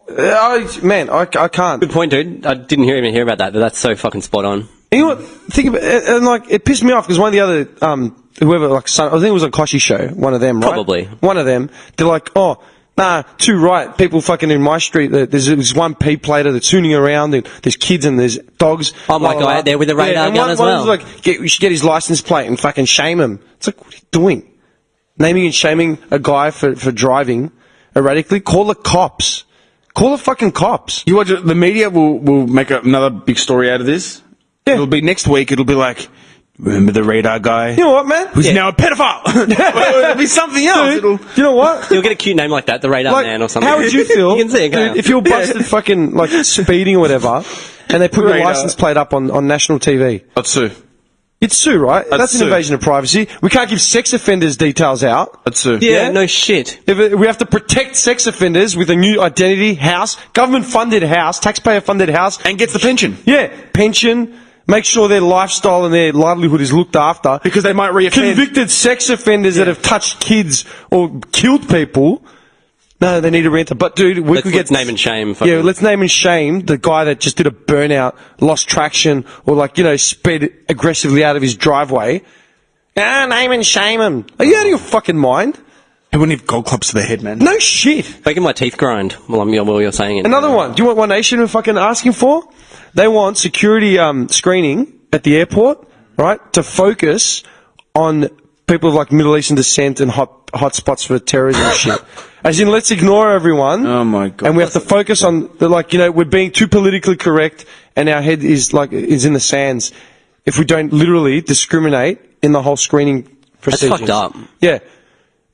I can't. Good point, dude. I didn't even hear about that, but that's so fucking spot on. You know what? Think about it, and like it pissed me off because one of the other whoever like I think it was on Koshi's show, one of them, right? Probably. One of them. They're like, oh, nah, too right. People fucking in my street. There's one P plater that's tuning around. And there's kids and there's dogs. Oh, my guy out there with a radar and gun one, as one well. was like, we should get his license plate and fucking shame him. It's like, what are you doing? Naming and shaming a guy for driving erratically? Call the cops. Call the fucking cops. You watch it, the media will make another big story out of this. Yeah. It'll be next week. It'll be like, remember the radar guy? You know what, man? Who's now a pedophile? It'll be something else. Dude, you know what? You'll get a cute name like that, the Radar Like, Man or something. how would you feel You can see it, can't dude, you? if you were busted fucking like speeding or whatever, and they put your Radar. license plate up on national TV? I'd sue. You'd sue, right? That's an sue. invasion of privacy. We can't give sex offenders details out. I'd sue. Yeah, Yeah? no shit. We have to protect sex offenders with a new identity, house, government-funded house, taxpayer-funded house. And gets the pension. Yeah, pension. Make sure their lifestyle and their livelihood is looked after. Because they might reoffend. Convicted sex offenders that have touched kids or killed people. No, they need a renter. But dude, we could Let's get name and shame. Yeah, fucking- let's name and shame the guy that just did a burnout, lost traction, or like, sped aggressively out of his driveway. Name and shame him. Are you out of your fucking mind? They wouldn't have gold clubs to their head, man. No shit. Making my teeth grind while you're saying it. Another one. Do you want One Nation we're fucking asking for? They want security screening at the airport, right, to focus on people of like Middle Eastern descent and hot spots for terrorism and shit. As in, let's ignore everyone. Oh my God. And we have to focus on we're being too politically correct, and our head is in the sands if we don't literally discriminate in the whole screening procedures. fucked up. Yeah.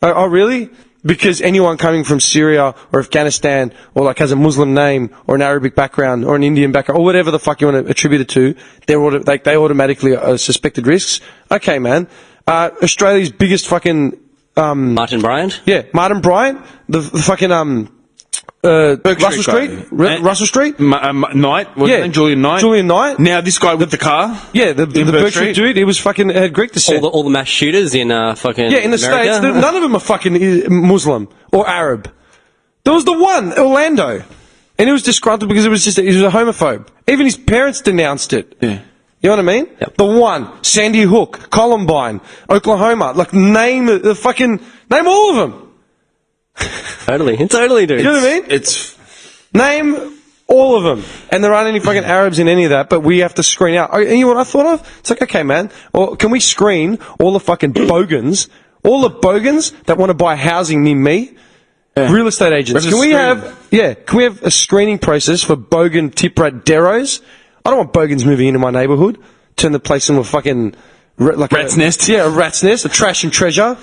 Oh, really? Because anyone coming from Syria or Afghanistan or like has a Muslim name or an Arabic background or an Indian background or whatever the fuck you want to attribute it to, they automatically are suspected risks. Okay, man. Australia's biggest fucking Martin Bryant? yeah, Martin Bryant, the fucking Russell Street Street, guy. Russell Street. Knight, wasn't Yeah, it? Julian Knight. Julian Knight. Now this guy with the car. Yeah, the Bourke Berkshire Street. dude. He was fucking had Greek descent. All the mass shooters in fucking Yeah, in the America? States, none of them are fucking Muslim or Arab. There was the one, Orlando, and he was disgruntled because he was a homophobe. Even his parents denounced it. Yeah. You know what I mean? Yep. The one, Sandy Hook, Columbine, Oklahoma. Like name all of them. Totally, dude. You know what I mean? It's Name all of them. And there aren't any fucking Arabs in any of that, but we have to screen out. And you know what I thought of? It's like, okay, man, or can we screen all the fucking bogans, that want to buy housing near me? Yeah. Real estate agents. We have to Can we have a screening process for bogan tip-rat deros? I don't want bogans moving into my neighbourhood. Turn the place into a fucking Rat's nest. Yeah, a rat's nest, a trash and treasure.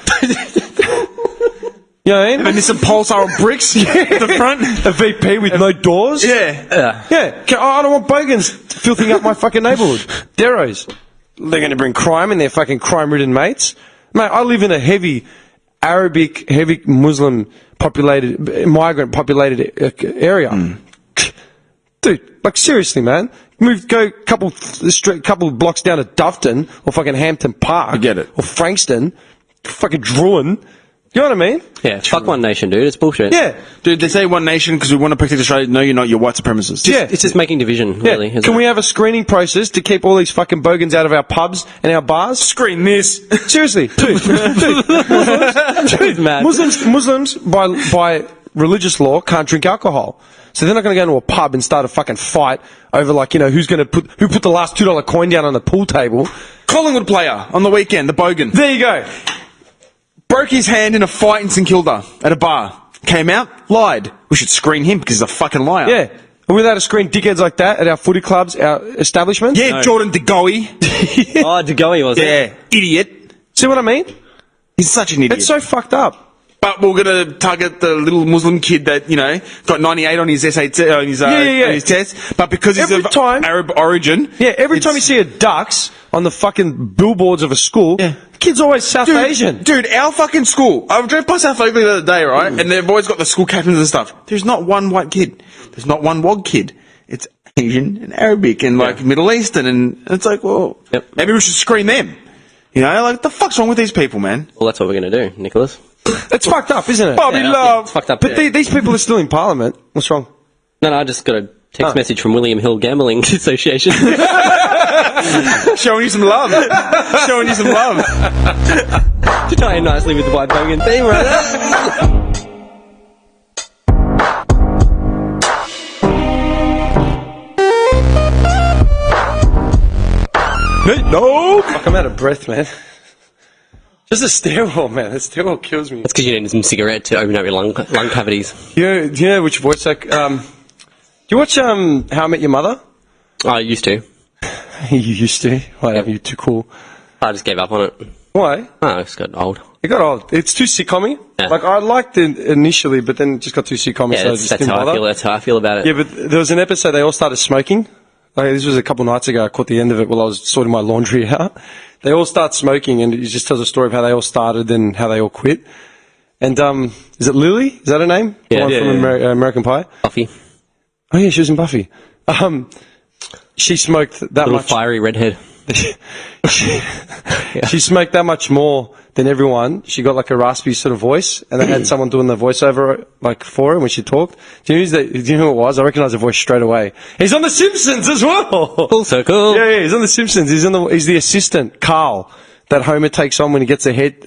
You know what I mean? and there's some Pulsar on bricks at the front. A VP with no doors. Yeah. Yeah, I don't want bogans filthing up my fucking neighbourhood. Deros. They're going to bring crime in their fucking crime-ridden mates. Mate, I live in a heavy Arabic, heavy Muslim populated, migrant populated area. Dude, like seriously, man. Go a couple blocks down to Dufton or fucking Hampton Park. I get it. Or Frankston. Fucking Druin. You know what I mean? Yeah, fuck One Nation, dude. It's bullshit. Yeah. Dude, they say One Nation because we want to protect Australia. No, you're not. You're white supremacists. Yeah. It's just making division, really. Yeah. Isn't Can it? we have a screening process to keep all these fucking bogans out of our pubs and our bars? Screen this. Seriously, dude. Dude, mad. Muslims by religious law can't drink alcohol. So they're not going to go into a pub and start a fucking fight over who put the last $2 coin down on the pool table. Collingwood player on the weekend, the Bogan. There you go. Broke his hand in a fight in St Kilda at a bar. Came out, lied. We should screen him because he's a fucking liar. Yeah. And without a screen dickheads like that at our footy clubs, our establishments. Yeah, No. Jordan De Goey. Oh, DeGoey was it? Yeah, idiot. See what I mean? He's such an idiot. It's so fucked up. but we're going to target the little Muslim kid that, got 98 on his SAT, on his test, but because he's of Arab origin. Yeah, every time you see a Dux on the fucking billboards of a school, the kid's always South Asian. Dude, our fucking school, I drove past South Oakley the other day, right, and they've always got the school captains and stuff. There's not one white kid. There's not one WOG kid. It's Asian and Arabic and, Middle Eastern, and it's like, well, maybe we should screen them. What the fuck's wrong with these people, man? Well, that's what we're going to do, Nicholas. It's fucked up, isn't it? Bobby Love! It's fucked up. But these people are still in Parliament. What's wrong? No, I just got a text message from William Hill Gambling Association. Showing you some love. Showing you some love. To tie in nicely with the White Bogan theme, right? No! Fuck, I'm out of breath, man. Just a stairwell, man. The stairwell kills me. That's because you need some cigarette to open up your lung cavities. Do you know which voice do you watch How I Met Your Mother? I used to. You used to? Why, you're too cool. I just gave up on it. Why? Oh, it's got old. It got old. It's too sitcom-y. Yeah. Like, I liked it initially, but then it just got too sitcom-y, so I just didn't bother. That's how I feel about it. Yeah, but there was an episode they all started smoking. Like, this was a couple nights ago. I caught the end of it while I was sorting my laundry out. They all start smoking, and it just tells a story of how they all started and how they all quit. And is it Lily? Is that her name? Yeah, the one from American Pie. Buffy. Oh yeah, she was in Buffy. She smoked that Little much. fiery redhead. She smoked that much more than everyone. She got like a raspy sort of voice, and they had someone doing the voiceover like for her when she talked. Do you know who it was? I recognised the voice straight away. He's on The Simpsons as well. Full circle. Yeah, he's on The Simpsons. He's the assistant, Carl, that Homer takes on when he gets a head.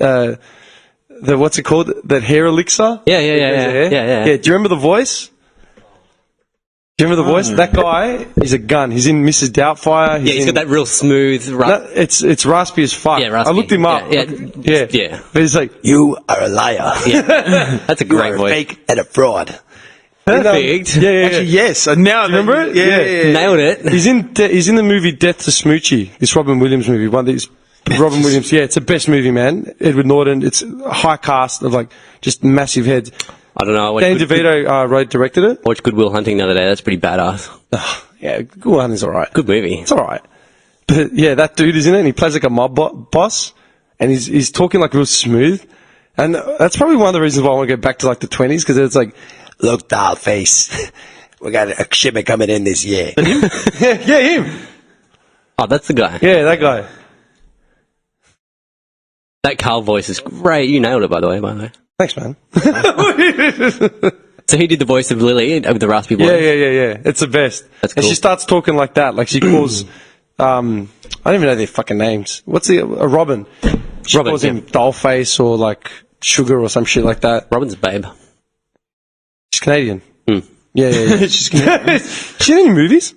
What's it called? That hair elixir. Yeah. Do you remember the voice? Do you remember the voice? That guy is a gun. He's in Mrs. Doubtfire. He's got that real smooth... No, it's raspy as fuck. Yeah, raspy. I looked him up. Yeah. But he's like, you are a liar. Yeah. That's a great voice. Fake and a fraud. Perfect. Yeah. Actually, yes. Now remember it? Yeah. Nailed it. He's in the movie Death to Smoochie. This Robin Williams movie. One of these... Robin Williams. Yeah, it's the best movie, man. Edward Norton. It's a high cast of like just massive heads. I don't know. Danny DeVito directed it. Watched Good Will Hunting the other day. That's pretty badass. Yeah, Good Will Hunting's alright. Good movie. It's alright. But yeah, that dude is in it, and he plays like a mob boss, and he's talking like real smooth. And that's probably one of the reasons why I want to go back to like the 20s, because it's like, look, doll face, we got a shipment coming in this year. Yeah, him. Oh, that's the guy. Yeah, that guy. That Carl voice is great. You nailed it, by the way. Thanks, man. So he did the voice of Lily with the raspy voice. Yeah. It's the best. That's cool. And she starts talking like that. Like she calls, I don't even know their fucking names. What's a Robin? She calls him dollface or like sugar or some shit like that. Robin's a babe. She's Canadian. Hmm. Yeah. She's Canadian. She in any movies?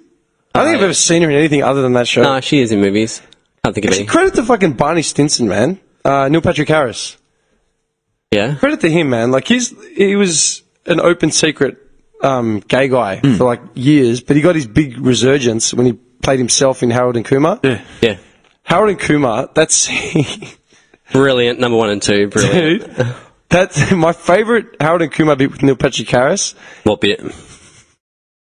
I don't think I've ever seen her in anything other than that show. No, she is in movies. Can't think of any. Credit to fucking Barney Stinson, man. Neil Patrick Harris. Yeah? Credit to him, man. Like he was an open secret gay guy for like years, but he got his big resurgence when he played himself in Harold and Kumar. Yeah. Harold and Kumar, that's Brilliant. Number 1 and 2. Brilliant. dude. That's my favourite Harold and Kumar bit with Neil Patrick Harris. What bit?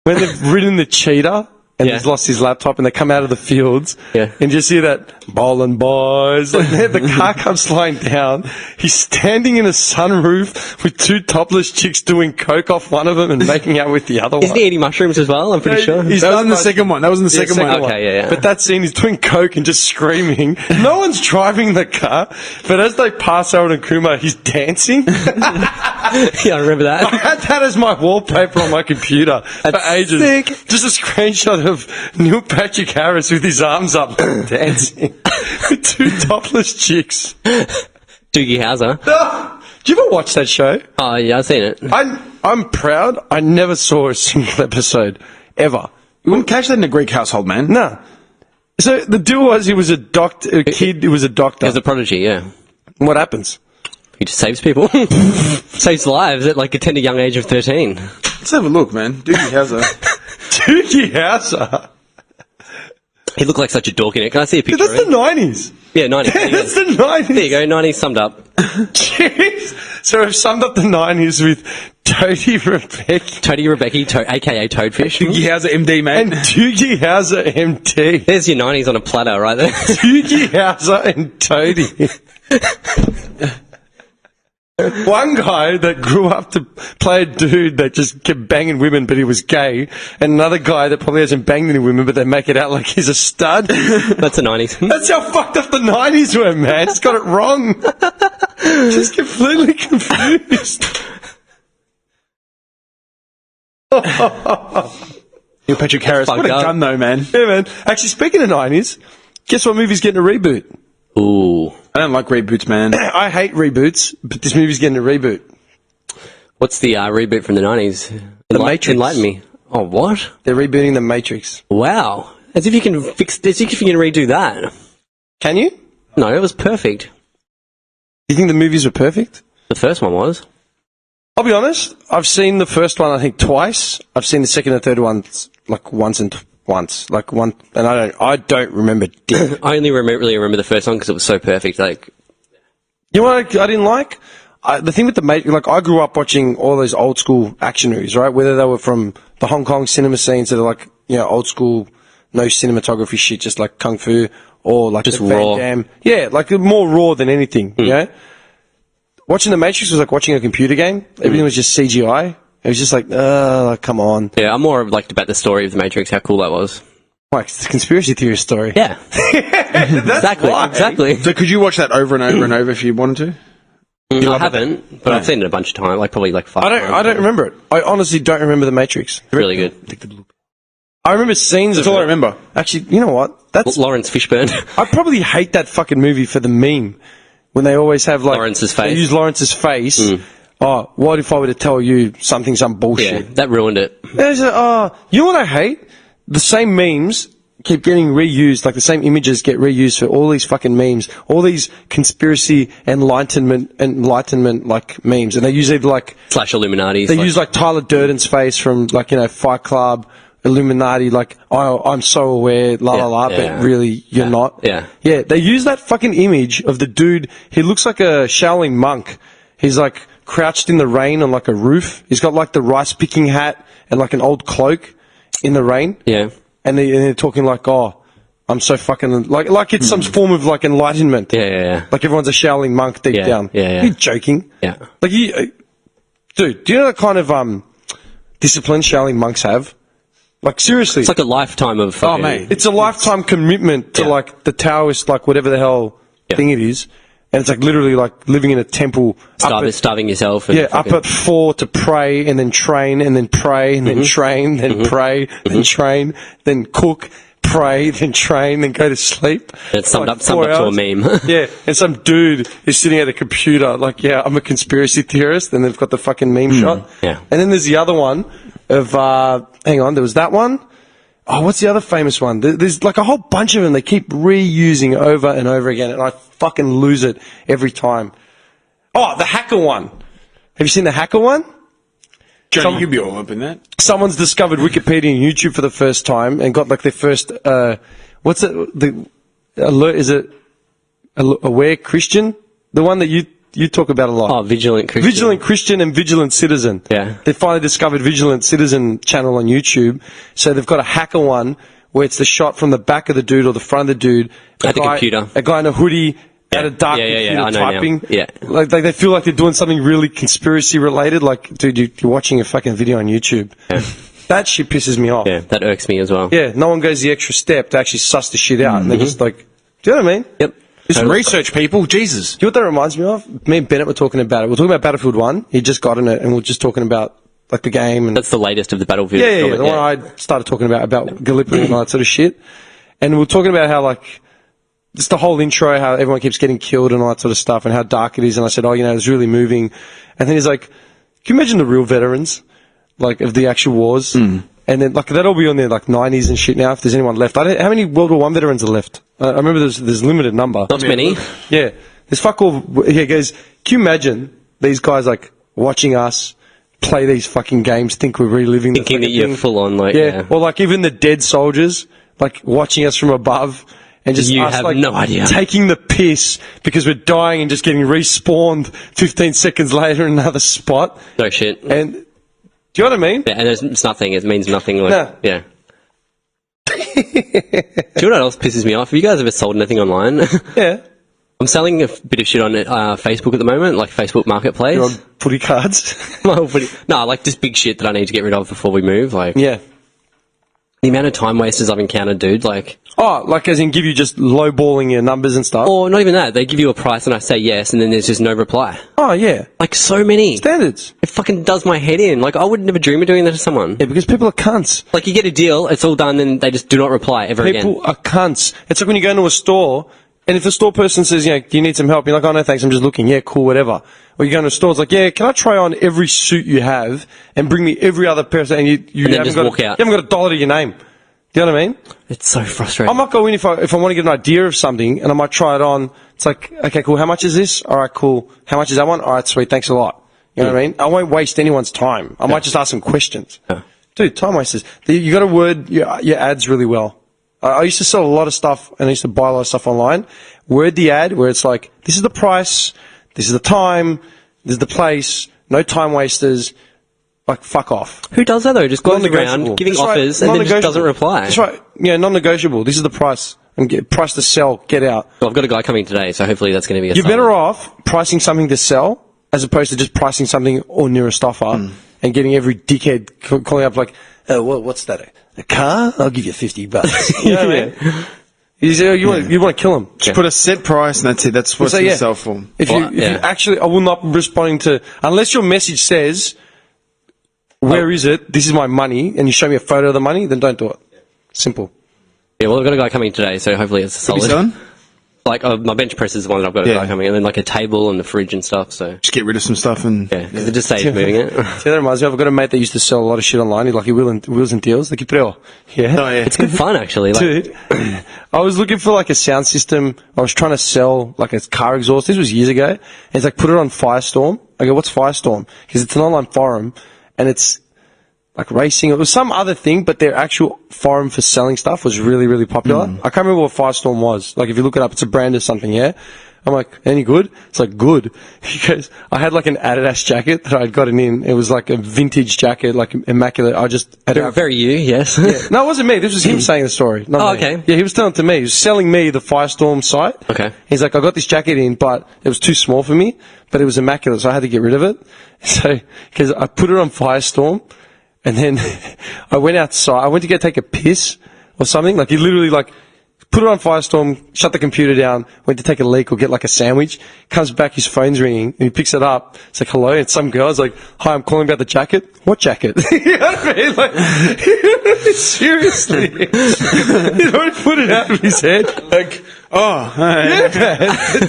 When they've ridden the cheetah and he's lost his laptop and they come out of the fields and just hear that bowling boys. Like the car comes flying down. He's standing in a sunroof with 2 topless chicks doing coke off one of them and making out with the other one. Isn't he eating mushrooms as well? I'm pretty sure. That was in the second one. That was in the second one. Okay, yeah. But that scene, he's doing coke and just screaming. No one's driving the car, but as they pass Harold and Kumar, he's dancing. Yeah, I remember that. I had that as my wallpaper on my computer for ages. sick. Just a screenshot of Neil Patrick Harris with his arms up dancing with 2 topless chicks. Doogie Howser. Do you ever watch that show? Oh, yeah, I've seen it. I'm proud. I never saw a single episode ever. You wouldn't catch that in a Greek household, man. No. So the deal was he was a doctor, a kid who was a doctor. He was a prodigy, yeah. What happens? He just saves people. Saves lives at like a tender young age of 13. Let's have a look, man. Doogie Howser. Doogie Howser. He looked like such a dork in it. Can I see a picture That's of him? the 90s. Yeah, 90s. That's the 90s. There you go, 90s summed up. Jeez. So we've summed up the 90s with Toadie Rebecca Toadie Rebecca, aka Toadfish. Doogie Howser, MD, mate. and Doogie Howser MT. There's your 90s on a platter right there. Doogie Howser and Toadie. One guy that grew up to play a dude that just kept banging women, but he was gay, and another guy that probably hasn't banged any women, but they make it out like he's a stud. That's the 90s. That's how fucked up the 90s were, man. It's got it wrong. Just completely confused. Neil Patrick Harris. What a fucked up. gun, though, man. Yeah, man. Actually, speaking of 90s, guess what movie's getting a reboot? Ooh. I don't like reboots, man. I hate reboots, but this movie's getting a reboot. What's the reboot from the 90s? Matrix. Enlighten me. Oh, what? They're rebooting The Matrix. Wow. As if you can redo that. Can you? No, it was perfect. Do you think the movies were perfect? The first one was. I'll be honest, I've seen the first one I think twice. I've seen the second and third ones like once. Like one, and I don't remember dick. I only really remember the first one because it was so perfect. Like, You know what I didn't like? The thing with the Matrix, like I grew up watching all those old school action movies, right? Whether they were from the Hong Kong cinema scenes that are like, you know, old school, no cinematography shit, just like Kung Fu, or like Just the Van raw. Damme. Yeah, like more raw than anything, you know? Watching The Matrix was like watching a computer game. Everything was just CGI. It was just like, come on. yeah, I'm more like about the story of the Matrix, how cool that was. Like, it's a conspiracy theorist story. Yeah. Exactly. So could you watch that over and over and over if you wanted to? I haven't, but I've seen it a bunch of times, like probably like 5 times. I don't remember it. I honestly don't remember The Matrix. It's really good. I remember scenes That's of all I it. remember. Actually, you know what? That's Lawrence Fishburne. I probably hate that fucking movie for the meme when they always have like Lawrence's They face. use Lawrence's face. Oh, what if I were to tell you some yeah, bullshit? that ruined it. There's you know what I hate? The same memes keep getting reused, like the same images get reused for all these fucking memes, all these conspiracy enlightenment like memes, and they use either like Slash Illuminati. they use like Tyler Durden's face from like, you know, Fight Club, Illuminati, like, oh, I'm so aware, la la la, Yeah. but really you're not. Yeah. Yeah, they use that fucking image of the dude. He looks like a Shaolin monk. He's like crouched in the rain on like a roof. He's got like the rice picking hat and like an old cloak in the rain. Yeah. And they're talking like, oh, I'm so fucking like it's some form of like enlightenment. Yeah. Like everyone's a Shaolin monk deep Yeah, down. yeah. You're joking. Yeah. Like dude, do you know the kind of discipline Shaolin monks have? Like seriously, It's like a lifetime of fucking... mate. it's a lifetime commitment to Yeah. like the Taoist, like whatever the hell Yeah. thing it is, and it's like literally like living in a temple. starving yourself. And Up at 4 to pray, and then train, and then pray, and then train, then pray, then train, then cook, pray, then train, then go to sleep. It's summed Like up to a 4 hours. meme. Yeah, and some dude is sitting at a computer, like, yeah, I'm a conspiracy theorist, and they've got the fucking meme shot. Yeah. And then there's the other one of, hang on, there was that one. Oh, what's the other famous one? There's like a whole bunch of them they keep reusing over and over again, and I fucking lose it every time. Oh, the hacker one. Have you seen the hacker one? Johnny, you'd be all up in that. Someone's discovered Wikipedia and YouTube for the first time and got like their first, what's it, the alert, is it Aware Christian? The one that you talk about a lot. Oh, Vigilant Christian. Vigilant Christian and Vigilant Citizen. Yeah. They finally discovered Vigilant Citizen channel on YouTube. So they've got a hacker one where it's the shot from the back of the dude or the front of the dude. At the computer. A guy in a hoodie at a dark Yeah, computer I know now. typing. Yeah. Like they feel like they're doing something really conspiracy related. Like, dude, you're watching a fucking video on YouTube. Yeah. That shit pisses me off. Yeah, that irks me as well. Yeah, no one goes the extra step to actually suss the shit out. And they're just like, do you know what I mean? Yep. Do some research, people. Jesus. Do you know what that reminds me of? Me and Bennett were talking about it. We're talking about Battlefield 1. He just got in it, and we we're just talking about, like, the game. And That's the latest of the Battlefield. yeah, the one I started talking about Gallipoli and all that sort of shit. And we were talking about how, like, just the whole intro, how everyone keeps getting killed and all that sort of stuff, and how dark it is. And I said, oh, you know, it's really moving. And then he's like, can you imagine the real veterans, like, of the actual wars? And then, like, that'll be on their, like, 90s and shit now, if there's anyone left. How many World War I veterans are left? I remember there's a limited number. Not many. Yeah. There's fuck all. He goes, can you imagine these guys, like, watching us play these fucking games, think we're reliving Thinking the that fucking you're thing? full on, like, Yeah. Or, like, even the dead soldiers, like, watching us from above and just You us, have no idea. taking the piss because we're dying and just getting respawned 15 seconds later in another spot. No shit. And do you know what I mean? Yeah, and it's nothing. It means nothing. Like, No. Yeah. Do you know what else pisses me off? Have you guys ever sold anything online? Yeah. I'm selling a bit of shit on Facebook at the moment, like Facebook Marketplace. You're on footy cards. No, like just big shit that I need to get rid of before we move. Like Yeah. the amount of time wasters I've encountered, dude. Like, Oh, like as in give you just lowballing your numbers and stuff? or not even that. They give you a price and I say yes, and then there's just no reply. Oh, yeah. Like so many. Standards. It fucking does my head in. Like I would never dream of doing that to someone. Yeah, because people are cunts. Like you get a deal, it's all done, and they just do not reply ever again. People are cunts. It's like when you go into a store, and if the store person says, do you need some help? You're like, oh, no, thanks, I'm just looking. Yeah, cool, whatever. Or you go into a store, it's like, yeah, can I try on every suit you have and bring me every other person, and you And then haven't just got walk out. You haven't got $1 to your name. Do you know what I mean? It's so frustrating. I might go in if I want to get an idea of something, and I might try it on. It's like, okay, cool, how much is this? All right, cool. How much is that one? All right, sweet, thanks a lot. You know what I mean? I won't waste anyone's time. I might just ask some questions. Yeah. Dude, time wasters. You got to word your ads really well. I used to sell a lot of stuff, and I used to buy a lot of stuff online. Word the ad where it's like, this is the price, this is the time, this is the place, no time wasters. Like, fuck off. Who does that though? Just goes Non-negotiable. around giving That's right, offers and then just non-negotiable. doesn't reply. That's right. Yeah, non-negotiable. This is the price. And price to sell. Get out. Well, I've got a guy coming today, so hopefully that's going to be a You're sign. better off pricing something to sell as opposed to just pricing something or near a stuffer and getting every dickhead calling up like, oh, what's that? A car? I'll give you $50. You know what I mean? You want to kill him. Just put a set price and that's it. That's what So, it's yeah. going to sell for. If you actually, I will not be responding to, unless your message says, where is it? This is my money, and you show me a photo of the money, then don't do it. Simple. Yeah, well, I've got a guy coming today, so hopefully it's What have solid. you done? Like, my bench press is the one that I've got a guy coming, and then like a table and the fridge and stuff, so. Just get rid of some stuff and... Yeah, because it just saves moving it. See, that reminds me, I've got a mate that used to sell a lot of shit online. He's like, Wheels and Deals. Like, yeah. Oh, yeah. It's good fun, actually. Like, Dude, I was looking for like a sound system. I was trying to sell like a car exhaust. This was years ago. And he's like, put it on Firestorm. I go, what's Firestorm? Because it's an online forum and it's like racing. It was some other thing, but their actual forum for selling stuff was really, really popular. I can't remember what Firestorm was. Like if you look it up, it's a brand or something, yeah? I'm like, any good? It's like, good. He goes, I had like an Adidas jacket that I'd gotten in. It was like a vintage jacket, like immaculate. I just... very you, yes. Yeah. No, it wasn't me. This was him saying the story. Not me. Okay. Yeah, he was telling it to me. He was selling me the Firestorm site. Okay. He's like, I got this jacket in, but it was too small for me, but it was immaculate, so I had to get rid of it. So, because I put it on Firestorm, and then I went outside. I went to go take a piss or something. Like, he literally, like, put it on Firestorm, shut the computer down, went to take a leak or get like a sandwich, comes back, his phone's ringing, and he picks it up. It's like, hello, and some girl's like, hi, I'm calling about the jacket. What jacket? You know what I mean? Like, seriously. He'd already put it out of his head. Like, Oh, hey. yeah, man.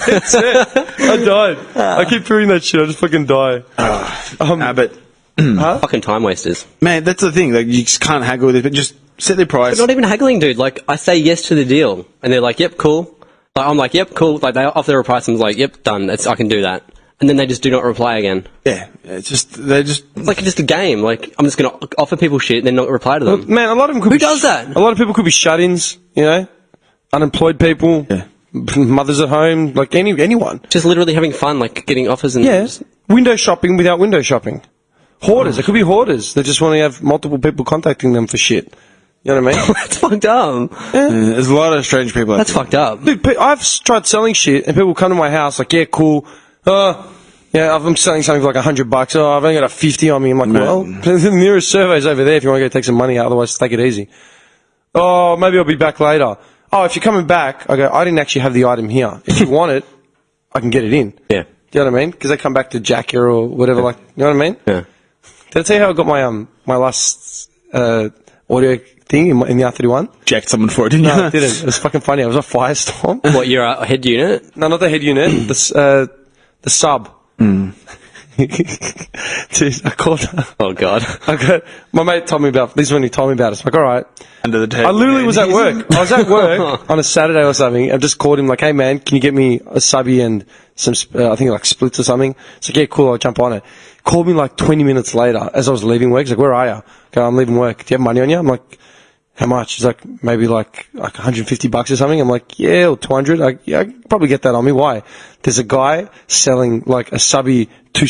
That's it. I died. I keep hearing that shit, I just fucking die. But, Fucking time wasters. man, that's the thing. Like, you just can't haggle with it, but just set their price. But not even haggling, dude. Like, I say yes to the deal, and they're like, yep, cool. Like, I'm like, yep, cool. Like, they offer their price, and I'm like, yep, done. I can do that. And then they just do not reply again. Yeah, it's just, they just... It's like just a game. Like, I'm just going to offer people shit and then not reply to them. Man, a lot of them could Who be does that? A lot of people could be shut-ins, you know? Unemployed people. Yeah. Mothers at home, like anyone. Just literally having fun, like getting offers and... Yeah. Window shopping without window shopping. Hoarders. It could be hoarders. They just want to have multiple people contacting them for shit. You know what I mean? That's fucked up. There's a lot of strange people out That's there. fucked up. Dude, I've tried selling shit, and people come to my house like, yeah, cool. Yeah, I'm selling something for like $100. Oh, I've only got a 50 on me. I'm like, well, the nearest survey's over there if you want to go take some money out. Otherwise, take it easy. Oh, maybe I'll be back later. Oh, if you're coming back, I go, I didn't actually have the item here. If you want it, I can get it in. Yeah. Do you know what I mean? Because they come back to Jack here or whatever. Like, you know what I mean? Yeah. Did I tell you how I got my last audio thing in the R31? Jacked someone for it, didn't you? No, I didn't. It was fucking funny. I was a Firestorm. What, your head unit? No, not the head unit. The sub. Dude, I called. Oh, God. My mate told me about this when he told me about it. It's like, all right. Under the table. I literally was at work. I was at work on a Saturday or something. I just called him like, hey man, can you get me a subby and some, I think like splits or something? It's like, yeah, cool, I'll jump on it. Called me like 20 minutes later as I was leaving work. He's like, where are you? I go, I'm leaving work. Do you have money on you? I'm like, how much? He's like, maybe like $150 or something. I'm like, yeah, or 200. Yeah, I can probably get that on me. Why? There's a guy selling like a subby, two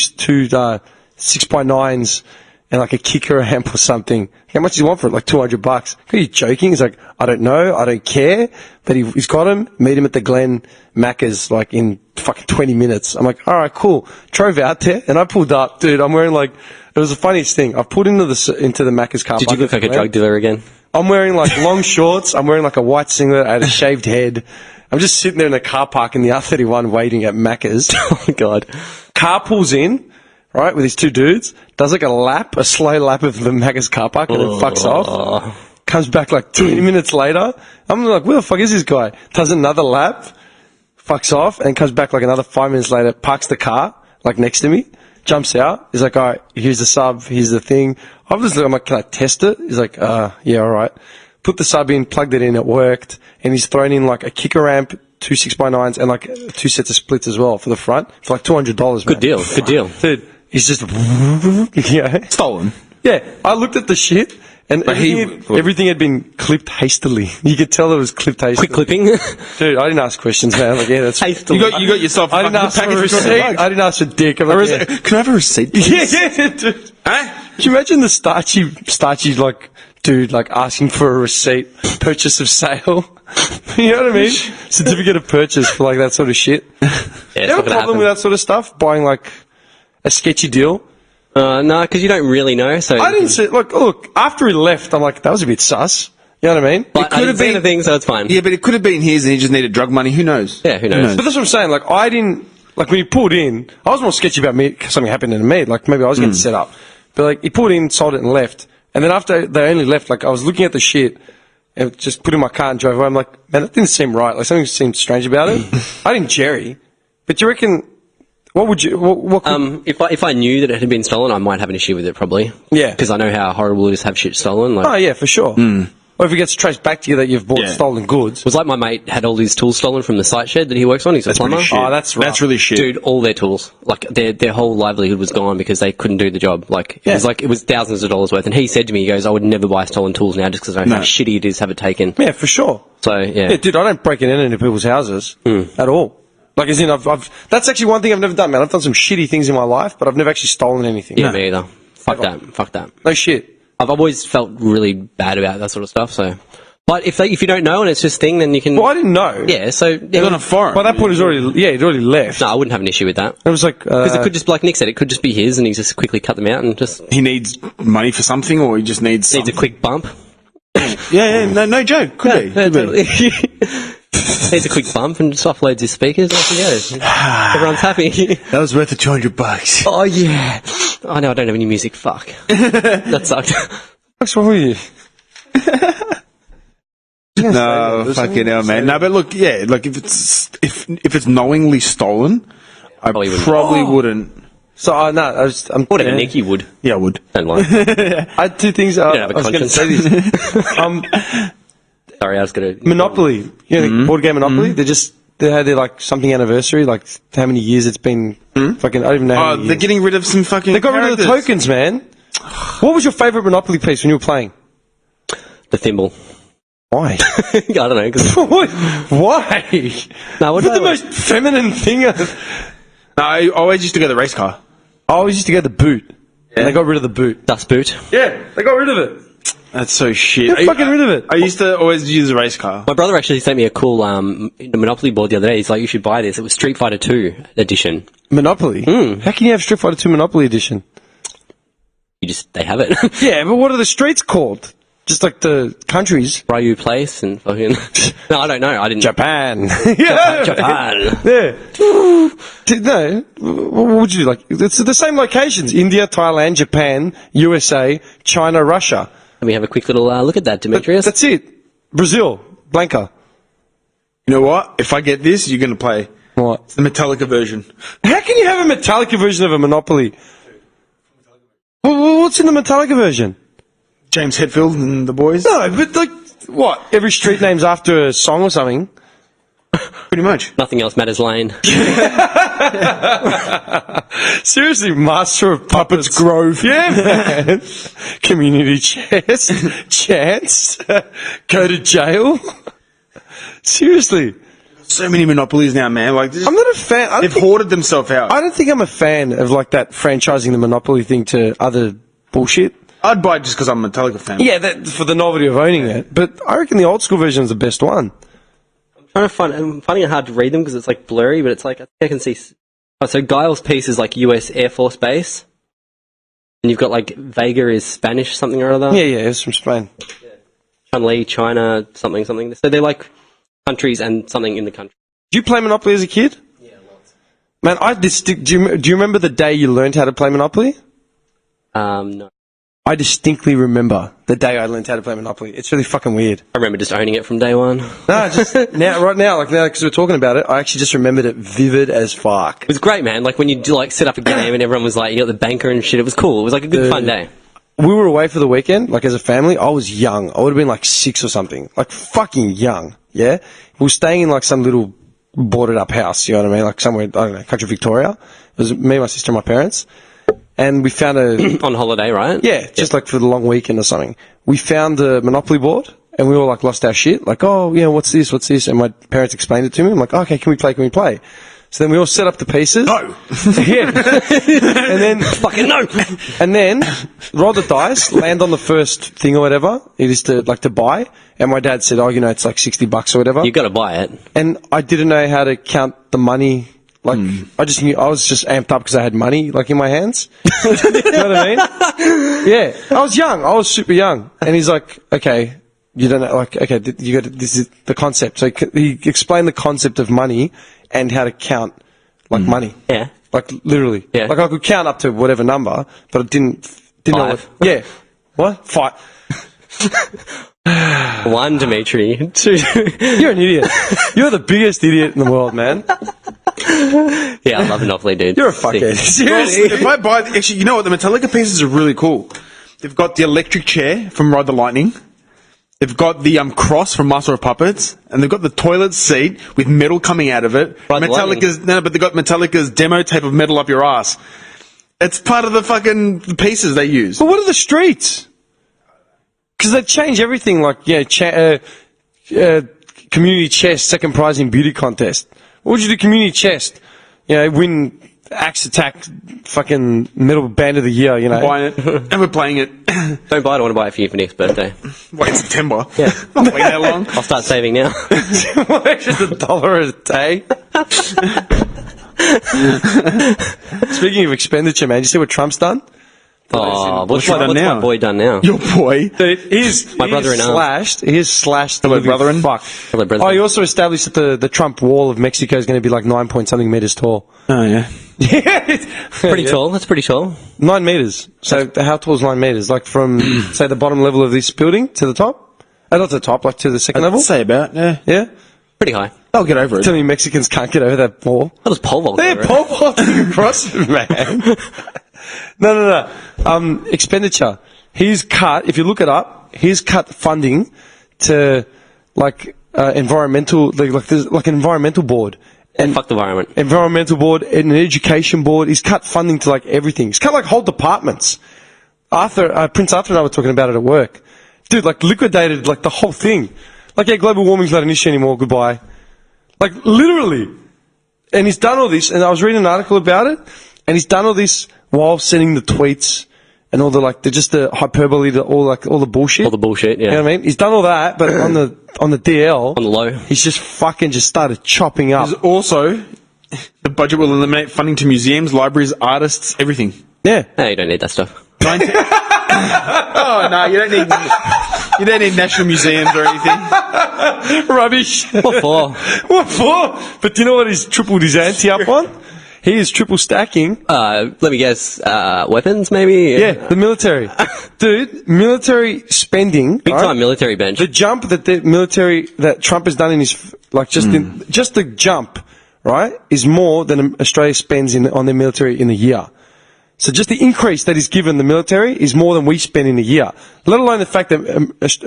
6x9s and like a kicker amp or something. How much do you want for it? Like $200. Are you joking? He's like, I don't know. I don't care. But he's got him. Meet him at the Glen Macca's like in fucking 20 minutes. I'm like, all right, cool. Drove out there and I pulled up. Dude, I'm wearing like, it was the funniest thing. I pulled into the Macca's car Did park. you look like a drug dealer again? I'm wearing like long shorts. I'm wearing like a white singlet. I had a shaved head. I'm just sitting there in the car park in the R31 waiting at Macca's. Oh my god. Car pulls in, right, with these two dudes, does like a slow lap of the Macca's car park and then fucks off. Comes back like 20 minutes later. I'm like, where the fuck is this guy? Does another lap, fucks off, and comes back like another 5 minutes later, parks the car like next to me, jumps out. He's like, all right, here's the sub, here's the thing. I'm like, can I test it? He's like, yeah, all right. Put the sub in, plugged it in, it worked, and he's thrown in like a kicker amp, 2 6x9s, and like 2 sets of splits as well for the front for like $200. Good deal. Good deal. Dude, he's just yeah. Stolen. Yeah, I looked at the shit, and everything had been clipped hastily. You could tell it was clipped hastily. Quick clipping. Dude, I didn't ask questions, man. Like, yeah, that's Hastily. You got yourself. I didn't ask for a receipt. I didn't ask for dick. I'm like, yeah. Can I have a receipt? Yeah, dude. Huh? Can you imagine the starchy like dude like asking for a receipt, purchase of sale? You know what I mean? Certificate of purchase for like that sort of shit. Yeah, You have a problem with that sort of stuff? Buying like a sketchy deal? No, because you don't really know. So I didn't see. Look. After he left, I'm like, that was a bit sus. You know what I mean? But I didn't see the thing, so it's fine. Yeah, but it could have been his and he just needed drug money. Who knows? Yeah, who knows? But that's what I'm saying. Like, I didn't. Like, when he pulled in, I was more sketchy about me, something happened to me. Like, maybe I was getting set up. But like, he pulled in, sold it, and left. And then after they only left, like, I was looking at the shit and just put in my car and drove away. I'm like, man, that didn't seem right. Like, something seemed strange about it. I didn't Jerry. But do you reckon? What would you? What could, If I knew that it had been stolen, I might have an issue with it probably. Yeah. Because I know how horrible it is to have shit stolen. Like, oh yeah, for sure. Or if it gets traced back to you that you've bought stolen goods. it was like my mate had all his tools stolen from the site shed that he works on. He's a plumber. Pretty shit. Oh, that's rough. That's really shit. Dude, all their tools, like their whole livelihood was gone because they couldn't do the job. Like it was thousands of dollars worth. And he said to me, he goes, "I would never buy stolen tools now just because I know how shitty it is to have it taken." Yeah, for sure. So yeah, Yeah, dude, I don't break it into people's houses at all. Like, as in, that's actually one thing I've never done, man. I've done some shitty things in my life, but I've never actually stolen anything. yeah, me either. Fuck that. No shit. I've always felt really bad about that sort of stuff. So, but if you don't know and it's just a thing, then you can. Well, I didn't know. Yeah, so He's on a foreign. By that point, he'd already left. no, I wouldn't have an issue with that. It was like, Because it could just, like Nick said, it could just be his, and he just quickly cut them out and just He needs money for something, or he just needs needs a quick bump. no joke. Could be. Yeah, totally. Needs a quick bump and just offloads his speakers. Off he goes. Everyone's happy. That was worth the $200. Oh yeah. Oh no, I don't have any music. Fuck. That sucked. what's wrong with you? No, fucking hell, man. No, but look, yeah, like if it's knowingly stolen, I probably wouldn't. So, no, I'm. Whatever, Nick, you would. Yeah, I would. Don't lie. I had two things. don't have a I was going to conscience. say this. Sorry, I was gonna. Monopoly. You know, the board game Monopoly. They had their like something anniversary. Like how many years it's been? Fucking, I don't even know. How many They're years. getting rid of some fucking. They got rid of the tokens, man. What was your favourite Monopoly piece when you were playing? The thimble. Why? I don't know. 'Cause Why? no, what It's the most feminine thing. No, I always used to go the race car. I always used to get the boot. And they got rid of the boot. dust boot. Yeah, they got rid of it. That's so shit. Get fucking rid of it. I used to always use the race car. My brother actually sent me a cool Monopoly board the other day. He's like, "You should buy this." It was Street Fighter 2 edition. Monopoly? How can you have Street Fighter 2 Monopoly Edition? They have it. Yeah, but what are the streets called? Just like the countries. Ryu Place and fucking. No, I don't know. I didn't. Japan. Yeah. Japan. Yeah. No, what would you do? Like, it's the same locations. India, Thailand, Japan, USA, China, Russia. Let me have a quick little look at that, Demetrius. That's it. Brazil, Blanca. You know what? If I get this, you're going to play. What? It's the Metallica version. How can you have a Metallica version of a Monopoly? What's in the Metallica version? James Hetfield and the boys. No, but like, what? Every street name's after a song or something. Pretty much. Nothing else matters, Lane. Seriously, Master of Puppets Grove. Yeah, man. Community chest, chance, go to jail. Seriously, So many monopolies now, man. Like, I'm not a fan. they've hoarded themselves out. I don't think I'm a fan of like that franchising the Monopoly thing to other bullshit. I'd buy it just because I'm a Metallica fan. Yeah, that, for the novelty of owning it. But I reckon the old school version is the best one. I'm finding it hard to read them because it's like blurry, but it's like, I think I can see. Oh, so Guile's piece is like US Air Force Base. And you've got like Vega is Spanish something or other. Yeah, it's from Spain. Chun-Li, China, something. So they're like countries and something in the country. Did you play Monopoly as a kid? Yeah, lots. Man, do you remember the day you learned how to play Monopoly? No. I distinctly remember the day I learned how to play Monopoly. It's really fucking weird. I remember just owning it from day one. No, just right now, because we're talking about it, I actually just remembered it vivid as fuck. It was great, man. Like when you do like set up a game and everyone was like, you got the banker and shit. It was cool. It was like a good fun day. We were away for the weekend, like as a family. I was young. I would have been like 6 or something. Like fucking young, yeah? We were staying in like some little boarded up house, you know what I mean? Like somewhere, I don't know, country Victoria. It was me, my sister, and my parents. And we found On holiday, right? Yeah, just like for the long weekend or something. We found a Monopoly board, and we all like lost our shit. Like, oh, yeah, what's this? And my parents explained it to me. I'm like, oh, okay, can we play? So then we all set up the pieces. No. Yeah. And then, Fucking no! and then roll the dice, land on the first thing or whatever. It is to buy. And my dad said, oh, it's like $60 or whatever. You got to buy it. And I didn't know how to count the money. Like, I just knew, I was just amped up because I had money, like, in my hands. You know what I mean? Yeah. I was young. I was super young. And he's like, okay, you don't know, like, okay, this is the concept. So he explained the concept of money and how to count, like, money. Yeah. Like, literally. Yeah. Like, I could count up to whatever number, but I didn't know Five. what. Yeah. What? 5. 1, Dimitri. 2. You're an idiot. You're the biggest idiot in the world, man. Yeah, I love Monopoly, dude. You're a Sick. fuckhead. Seriously. If I buy, actually, you know what? The Metallica pieces are really cool. They've got the electric chair from Ride the Lightning. They've got the cross from Master of Puppets, and they've got the toilet seat with metal coming out of it. Ride the But they've got Metallica's demo tape of metal up your ass. It's part of the fucking pieces they use. But what are the streets? Because they change everything. Like, community chest, second prize in beauty contest. What would you do? Community chest, win Axe Attack, fucking metal band of the year. Buying it, and we're playing it. Don't buy it. I want to buy it for you for next birthday. Wait, September. Yeah. Not waiting that long. I'll start saving now. Just $1 a day. Speaking of expenditure, man, did you see what Trump's done? Oh, what's done now? my boy done now? Your boy. My brother in arms. He is slashed. Hello, living brethren. Fuck. Hello, brethren. Oh, he also established that the Trump wall of Mexico is going to be like 9 point something meters tall. Oh, yeah. Pretty tall. That's pretty tall. 9 meters. So how tall is 9 meters? Like from, say, the bottom level of this building to the top? Not to the top, like to the second level? Say about, yeah. Yeah? Pretty high. I'll get over it. Tell me Mexicans can't get over that wall. That was pole vault. They're right? pole vaulting across it, man. No. Expenditure. He's cut, if you look it up, he's cut funding to, like, environmental, there's like an environmental board. And fuck the environment. Environmental board and an education board. He's cut funding to, like, everything. He's cut, like, whole departments. Prince Arthur and I were talking about it at work. Dude, like, liquidated, like, the whole thing. Like, yeah, global warming's not an issue anymore, goodbye. Like, literally. And he's done all this, and I was reading an article about it, and he's done all this while sending the tweets and all the, like, the hyperbole, all the bullshit. All the bullshit, yeah. You know what I mean? He's done all that, but on the DL. On the low. He's just fucking started chopping up. There's also, the budget will eliminate funding to museums, libraries, artists, everything. Yeah. No, you don't need that stuff. Oh, no, you don't need national museums or anything. Rubbish. What for? What for? But do you know what he's tripled his ante up on? He is triple stacking. Let me guess. Weapons, maybe? Yeah, the military. Dude, military spending. Big right? time military bench. The jump that Trump has done in his, like, just the jump, right, is more than Australia spends on their military in a year. So just the increase that is given the military is more than we spend in a year. Let alone the fact that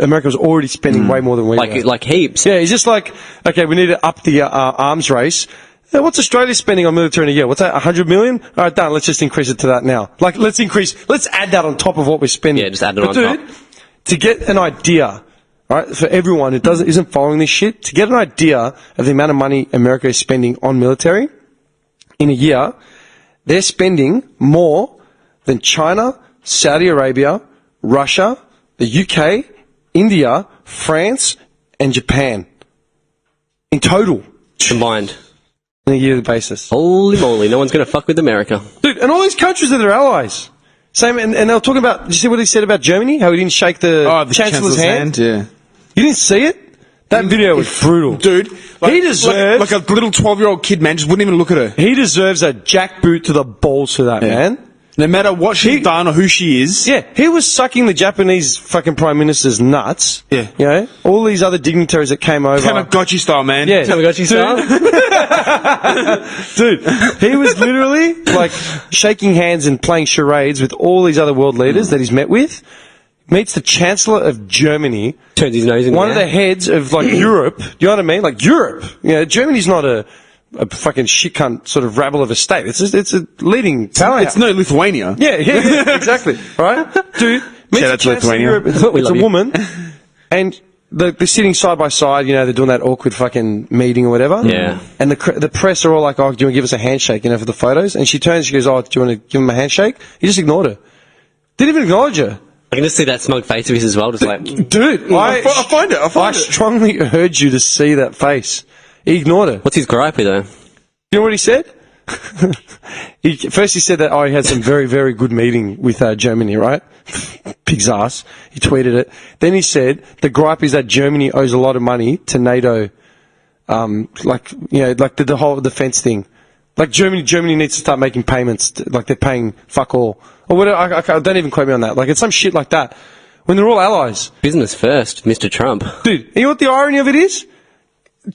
America was already spending way more than we were. Like heaps. Yeah, it's just like, okay, we need to up the arms race. What's Australia spending on military in a year? What's that, 100 million? All right, done. Let's just increase it to that now. Like, let's add that on top of what we're spending. Yeah, just add it on top. To get an idea, right, for everyone who isn't following this shit, to get an idea of the amount of money America is spending on military in a year, they're spending more than China, Saudi Arabia, Russia, the UK, India, France, and Japan. In total. Combined. On a yearly basis. Holy moly, no one's going to fuck with America. Dude, and all these countries are their allies. Same, and they were talking about, did you see what he said about Germany? How he didn't shake the Chancellor's hand? Yeah. You didn't see it? That video was brutal. Dude, He deserves... Like a little 12-year-old kid, man, just wouldn't even look at her. He deserves a jackboot to the balls for that, man. No matter what she's done or who she is. Yeah, he was sucking the Japanese fucking Prime Minister's nuts. Yeah. You know? All these other dignitaries that came over. Tamagotchi style, man. Yeah. Tamagotchi style? Dude, he was literally, like, shaking hands and playing charades with all these other world leaders that he's met with. Meets the Chancellor of Germany. Turns his nose in one of the heads of, like, Europe. You know what I mean? Like, Europe. You know, Germany's not a fucking shit cunt sort of rabble of a state. It's a leading powerhouse. It's no Lithuania. Yeah, exactly. Right? Dude, meets the out to Chancellor of Lithuania. Europe. It's a woman. And they're sitting side by side, you know, they're doing that awkward fucking meeting or whatever. Yeah. And the press are all like, oh, do you want to give us a handshake, you know, for the photos? And she turns, she goes, oh, do you want to give him a handshake? He just ignored her. Didn't even acknowledge her. I can just see that smug face of his as well, just like... Dude, I find it. I strongly urge you to see that face. He ignored her. What's his gripe with her? You know what he said? First he said that, he had some very, very good meeting with Germany, right? Pig's ass. He tweeted it. Then he said, the gripe is that Germany owes a lot of money to NATO, like, you know, like the whole defense thing. Like Germany needs to start making payments, like they're paying fuck all. Or whatever, I don't even quote me on that. Like, it's some shit like that. When they're all allies. Business first, Mr. Trump. Dude, you know what the irony of it is?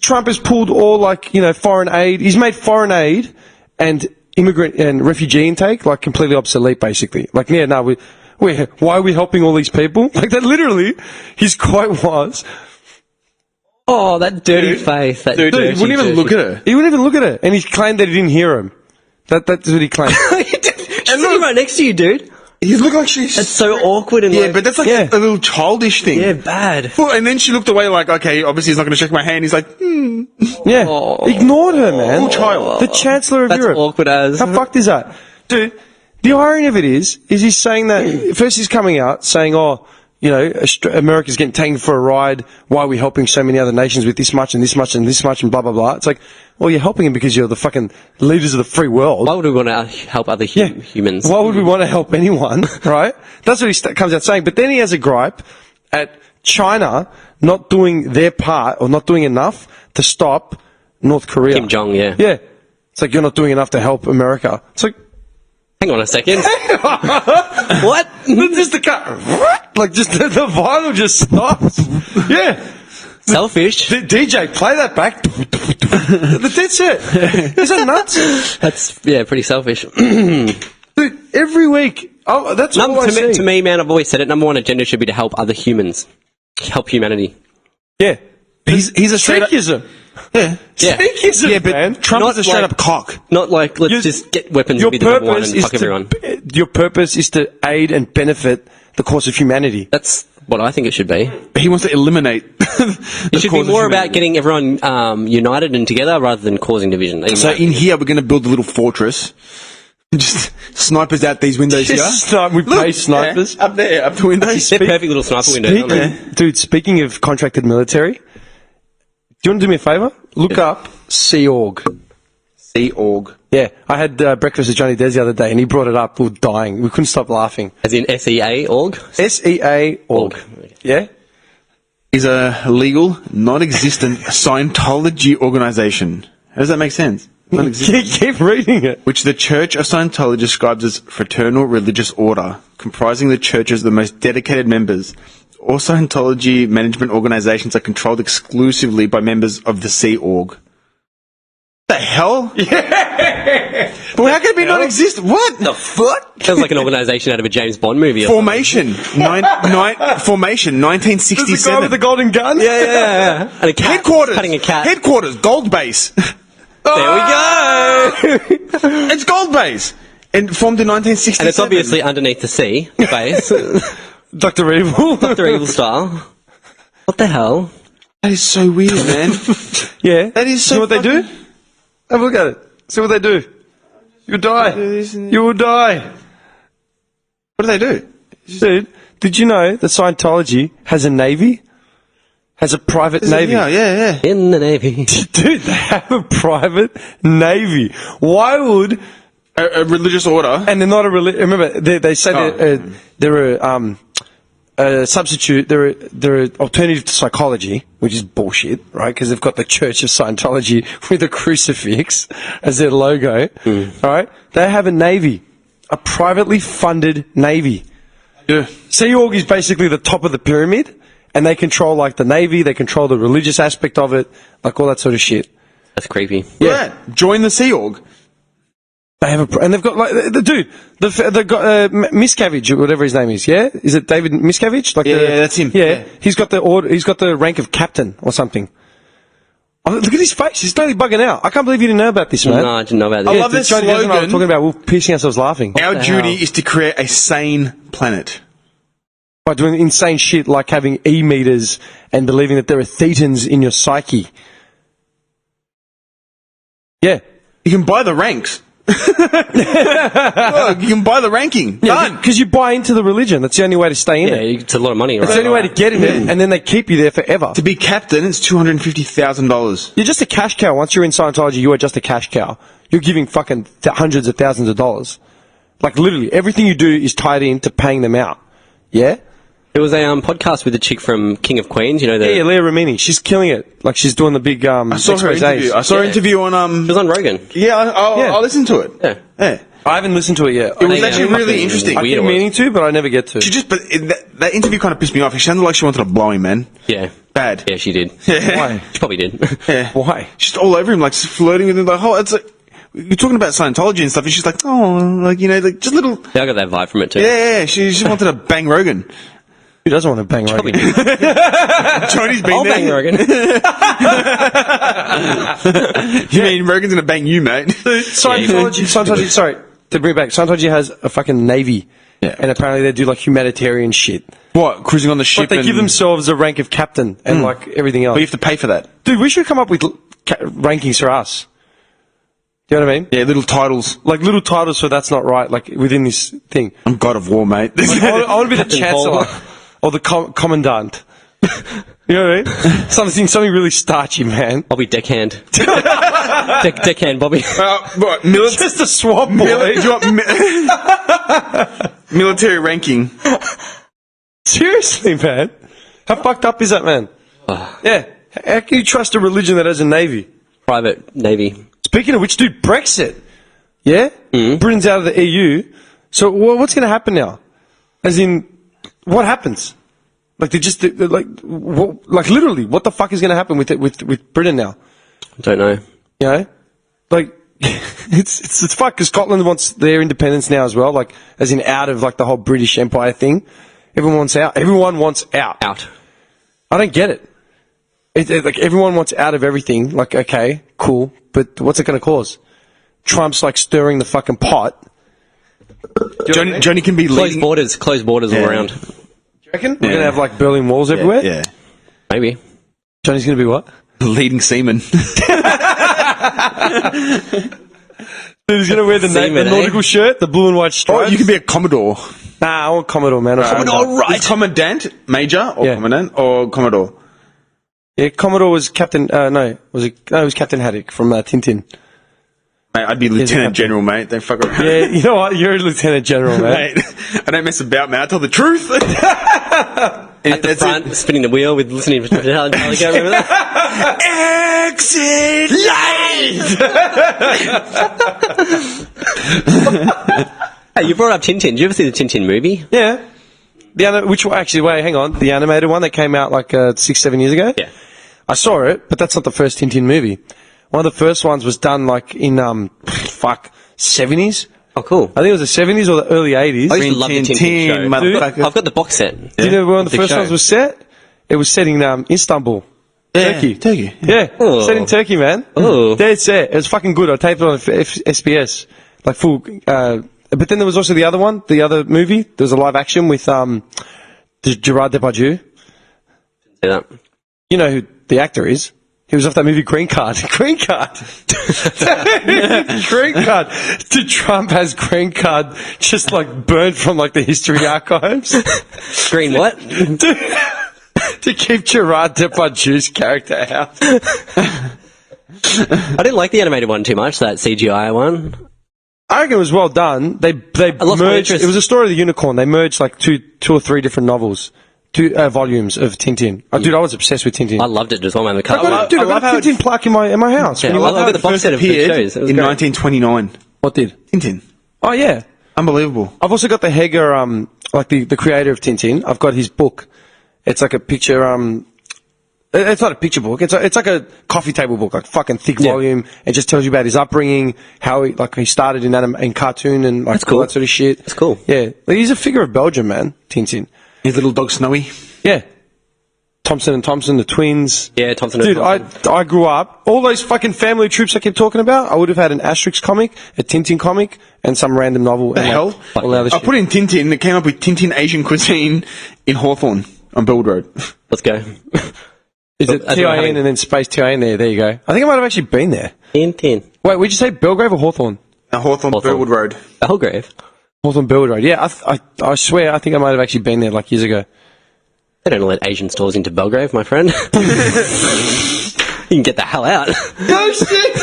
Trump has pulled all, like, you know, foreign aid. He's made foreign aid and immigrant and refugee intake, like, completely obsolete, basically. Like, yeah, no, why are we helping all these people? Like, that literally, his quote was... Oh, that dirty face. That Dude, he wouldn't even look at her. He wouldn't even look at her. And he claimed that he didn't hear him. That's what he claimed. She's sitting right next to you, dude. He looked like she's... That's so awkward and Yeah, like... but that's like Yeah. a little childish thing. Yeah, bad. Well, and then she looked away like, okay, obviously he's not going to shake my hand. He's like, Yeah. Oh. Ignored her, man. Poor child. The Chancellor of That's Europe. awkward as... How fucked is that? Dude, the irony of it is he's saying that... First he's coming out saying, oh, you know, America's getting taken for a ride. Why are we helping so many other nations with this much and this much and this much and blah, blah, blah. It's like, well, you're helping them because you're the fucking leaders of the free world. Why would we want to help other humans? Why would we want to help anyone, right? That's what he comes out saying. But then he has a gripe at China not doing their part or not doing enough to stop North Korea. Kim Jong, yeah. Yeah. It's like, you're not doing enough to help America. It's like... Hang on a second. What? Just the cut. Like, just the vinyl just stops. Yeah. Selfish. DJ, play that back. That's it. Is that nuts? That's, yeah, pretty selfish. Dude, every week. Oh, that's all I see. To me, man, I've always said it, number one agenda should be to help other humans. Help humanity. Yeah. he's a straight up... Sikhism. Yeah. Yeah. Sikhism, Yeah, but man. Trump Not is a straight like- up cock. Not like, let's just get weapons Your and be the number one purpose and is fuck everyone. your purpose is to aid and benefit the cause of humanity. That's what I think it should be. He wants to eliminate It should be more about getting everyone united and together rather than causing division. So in here, we're going to build a little fortress. Just snipers out these windows here. We pay snipers. Yeah, up there, up the windows. They're perfect little sniper windows, aren't they? Dude, speaking of contracted military, do you want to do me a favour? Look up Sea Org. Sea Org. Yeah, I had breakfast with Johnny Des the other day, and he brought it up. We were dying. We couldn't stop laughing. As in SEA org? SEA Org. Yeah? Is a legal, non-existent Scientology organization. How does that make sense? Non-existent. Keep reading it. Which the Church of Scientology describes as fraternal religious order, comprising the church's the most dedicated members. All Scientology management organizations are controlled exclusively by members of the Sea Org. The hell? Yeah. But how can it be non-existent? What the fuck? Sounds like an organisation out of a James Bond movie. Or Formation. Formation. 1967. There's the guy with the golden gun? yeah. And a cat. Headquarters. Cutting a cat. Headquarters. Gold base. There we go. It's gold base. And formed in 1967. And it's obviously underneath the sea base. Dr. Evil. Dr. Evil style. What the hell? That is so weird, man. Yeah. That is so See what they do? Have a look at it. See what they do. You'll die. You will die. What do they do? Dude, did you know that Scientology has a navy? Has a private navy? Yeah. In the Navy. Dude, they have a private navy. Why would... A religious order. And they're not a remember, they say they're a substitute, they're an alternative to psychology, which is bullshit, right? Because they've got the Church of Scientology with a crucifix as their logo, right? They have a navy, a privately funded navy. Yeah. Sea Org is basically the top of the pyramid, and they control like the navy, they control the religious aspect of it, like all that sort of shit. That's creepy. Yeah. Join the Sea Org. They have and they've got like they've got Miscavige, or whatever his name is. Yeah, is it David Miscavige? Like Yeah, that's him. Yeah, Yeah. he's got the order. He's got the rank of captain or something. Oh, look at his face. He's totally bugging out. I can't believe you didn't know about this, man. No, I didn't know about I this. love this Johnny Desmond and I were slogan. talking about. We were piercing ourselves laughing. Our the duty hell? is to create a sane planet. By doing insane shit like having e-meters and believing that there are thetans in your psyche. Yeah. You can buy the ranks. Look, you can buy the ranking. Done. Because you buy into the religion. That's the only way to stay in Yeah, it. it's a lot of money, It's right? the only way to get in it, and then they keep you there forever. To be captain, it's $250,000. You're just a cash cow. Once you're in Scientology, you are just a cash cow. You're giving fucking hundreds of thousands of dollars. Like, literally, everything you do is tied in to paying them out. Yeah? There was a podcast with the chick from King of Queens, you know, Yeah, Leah Remini. She's killing it. Like, she's doing the big, I saw her exposés. interview. I saw her interview on She was on Rogan. Yeah, I'll listen to it. Yeah. Yeah. I haven't listened to it yet. It was Yeah, actually yeah. really interesting. I Weird keep it was. meaning to, but I never get to. She just, that interview kind of pissed me off. She sounded like she wanted to blow him, man. Yeah. Bad. Yeah, she did. Why? She probably did. Yeah. Why? She's all over him, like flirting with him. Like, it's like you're talking about Scientology and stuff, and she's like, oh, like like just little. Yeah, I got that vibe from it too. Yeah. She just wanted to bang Rogan. Who doesn't want to bang Probably Rogan? did. Johnny's been I'll there. bang Rogan. You mean Rogan's gonna bang you, mate? Scientology, sorry, to bring it back, Scientology has a fucking navy. Yeah. And apparently they do like humanitarian shit. What? Cruising on the ship? But they give themselves a rank of captain and like everything else. But you have to pay for that. Dude, we should come up with rankings for us. Do you know what I mean? Yeah, little titles. Like little titles for that's not right, like within this thing. I'm God of War, mate. I want to be the Captain chancellor Paul. or the commandant. You know what I mean? Something really starchy, man. I'll be deckhand. Deckhand, Bobby. What? Just a swap boy. Do you want military ranking? Seriously, man. How fucked up is that, man? Yeah. How can you trust a religion that has a navy? Private Navy. Speaking of which, dude, Brexit. Yeah? Britain's out of the EU. So what's going to happen now? As in, what happens? Like literally, what the fuck is going to happen with Britain now? Don't know. You know? Like, it's fucked because Scotland wants their independence now as well, like, as in out of, like, the whole British Empire thing. Everyone wants out. Everyone wants out. Out. I don't get it. Like, everyone wants out of everything. Like, okay, cool, but what's it going to cause? Trump's, like, stirring the fucking pot. Johnny can be Closed leading. borders all around. Do you reckon? We're going to have, like, Berlin Walls everywhere? Yeah. Maybe. Johnny's going to be what? Leading seaman. Dude, he's going to wear the Seaman, nautical shirt, the blue and white Oh, stripes. you can be a Commodore. Nah, I want Commodore, man. Is Commandant Major or Yeah. Commandant or Commodore? Yeah, Commodore was Captain, it was Captain Haddock from Tintin. Mate, I'd be Lieutenant General, mate. Don't fuck around. Yeah, you know what? You're a Lieutenant General, man. Mate, I don't mess about, man. I tell the truth. At the front, spinning the wheel with listening to Metallica. Remember that? Exit light. Hey, you brought up Tintin. Did you ever see the Tintin movie? Yeah. Which one? Actually, wait, hang on. The animated one that came out like 6-7 years ago? Yeah. I saw it, but that's not the first Tintin movie. One of the first ones was done like in 70s. Oh, cool. I think it was the 70s or the early 80s. I used to love the Tintin show. motherfucker. I've got the box set. Do you know where one of the Big first show. ones was set? It was set in Istanbul. Turkey. Turkey. Yeah, Oh. set in Turkey, man. Oh. Dead set. It was fucking good. I taped it on SBS. Like full, but then there was also the other one, the other movie. There was a live action with, Gerard Depardieu. See that? You know who the actor is. He was off that movie Green Card. Green Card. Green Card. Trump has Green Card just like burned from like the history archives. Green what? To keep Gerard Depardieu's character out. I didn't like the animated one too much, that CGI one. I reckon it was well done. They lost my merged. interest. It was a story of the unicorn. They merged like two or three different novels, volumes of Tintin. Oh, dude, I was obsessed with Tintin. I loved it as well, man. The I cover. got a Tintin plaque in my house. Yeah, When you I love walk the out- box set of the Appeared shows. It was in great. 1929. What did? Tintin. Oh yeah. Unbelievable. I've also got the Heger, like the creator of Tintin. I've got his book. It's like a picture. It's not a picture book. It's like a coffee table book, like fucking thick volume. It just tells you about his upbringing, how he started in cartoon and like That's cool. all that sort of shit. That's cool. Yeah, like, he's a figure of Belgium, man. Tintin. His little dog Snowy. Yeah. Thompson and Thompson, the twins. Yeah, Thompson and Dude, Thompson. I grew up, all those fucking family troops I kept talking about, I would have had an Asterix comic, a Tintin comic, and some random novel. The and hell? All the other I shit. put in Tintin. It came up with Tintin Asian cuisine in Hawthorne on Build Road. Let's go. Is it That's what I'm TIN having. and then space TIN there? There you go. I think I might have actually been there. Tintin. Wait, would you say Belgrave or Hawthorne? Hawthorne Hawthorne. Build Road. Belgrave. Hawthorne Build Road. Yeah, I swear, I think I might have actually been there like years ago. They don't let Asian stores into Belgrave, my friend. You can get the hell out. No shit!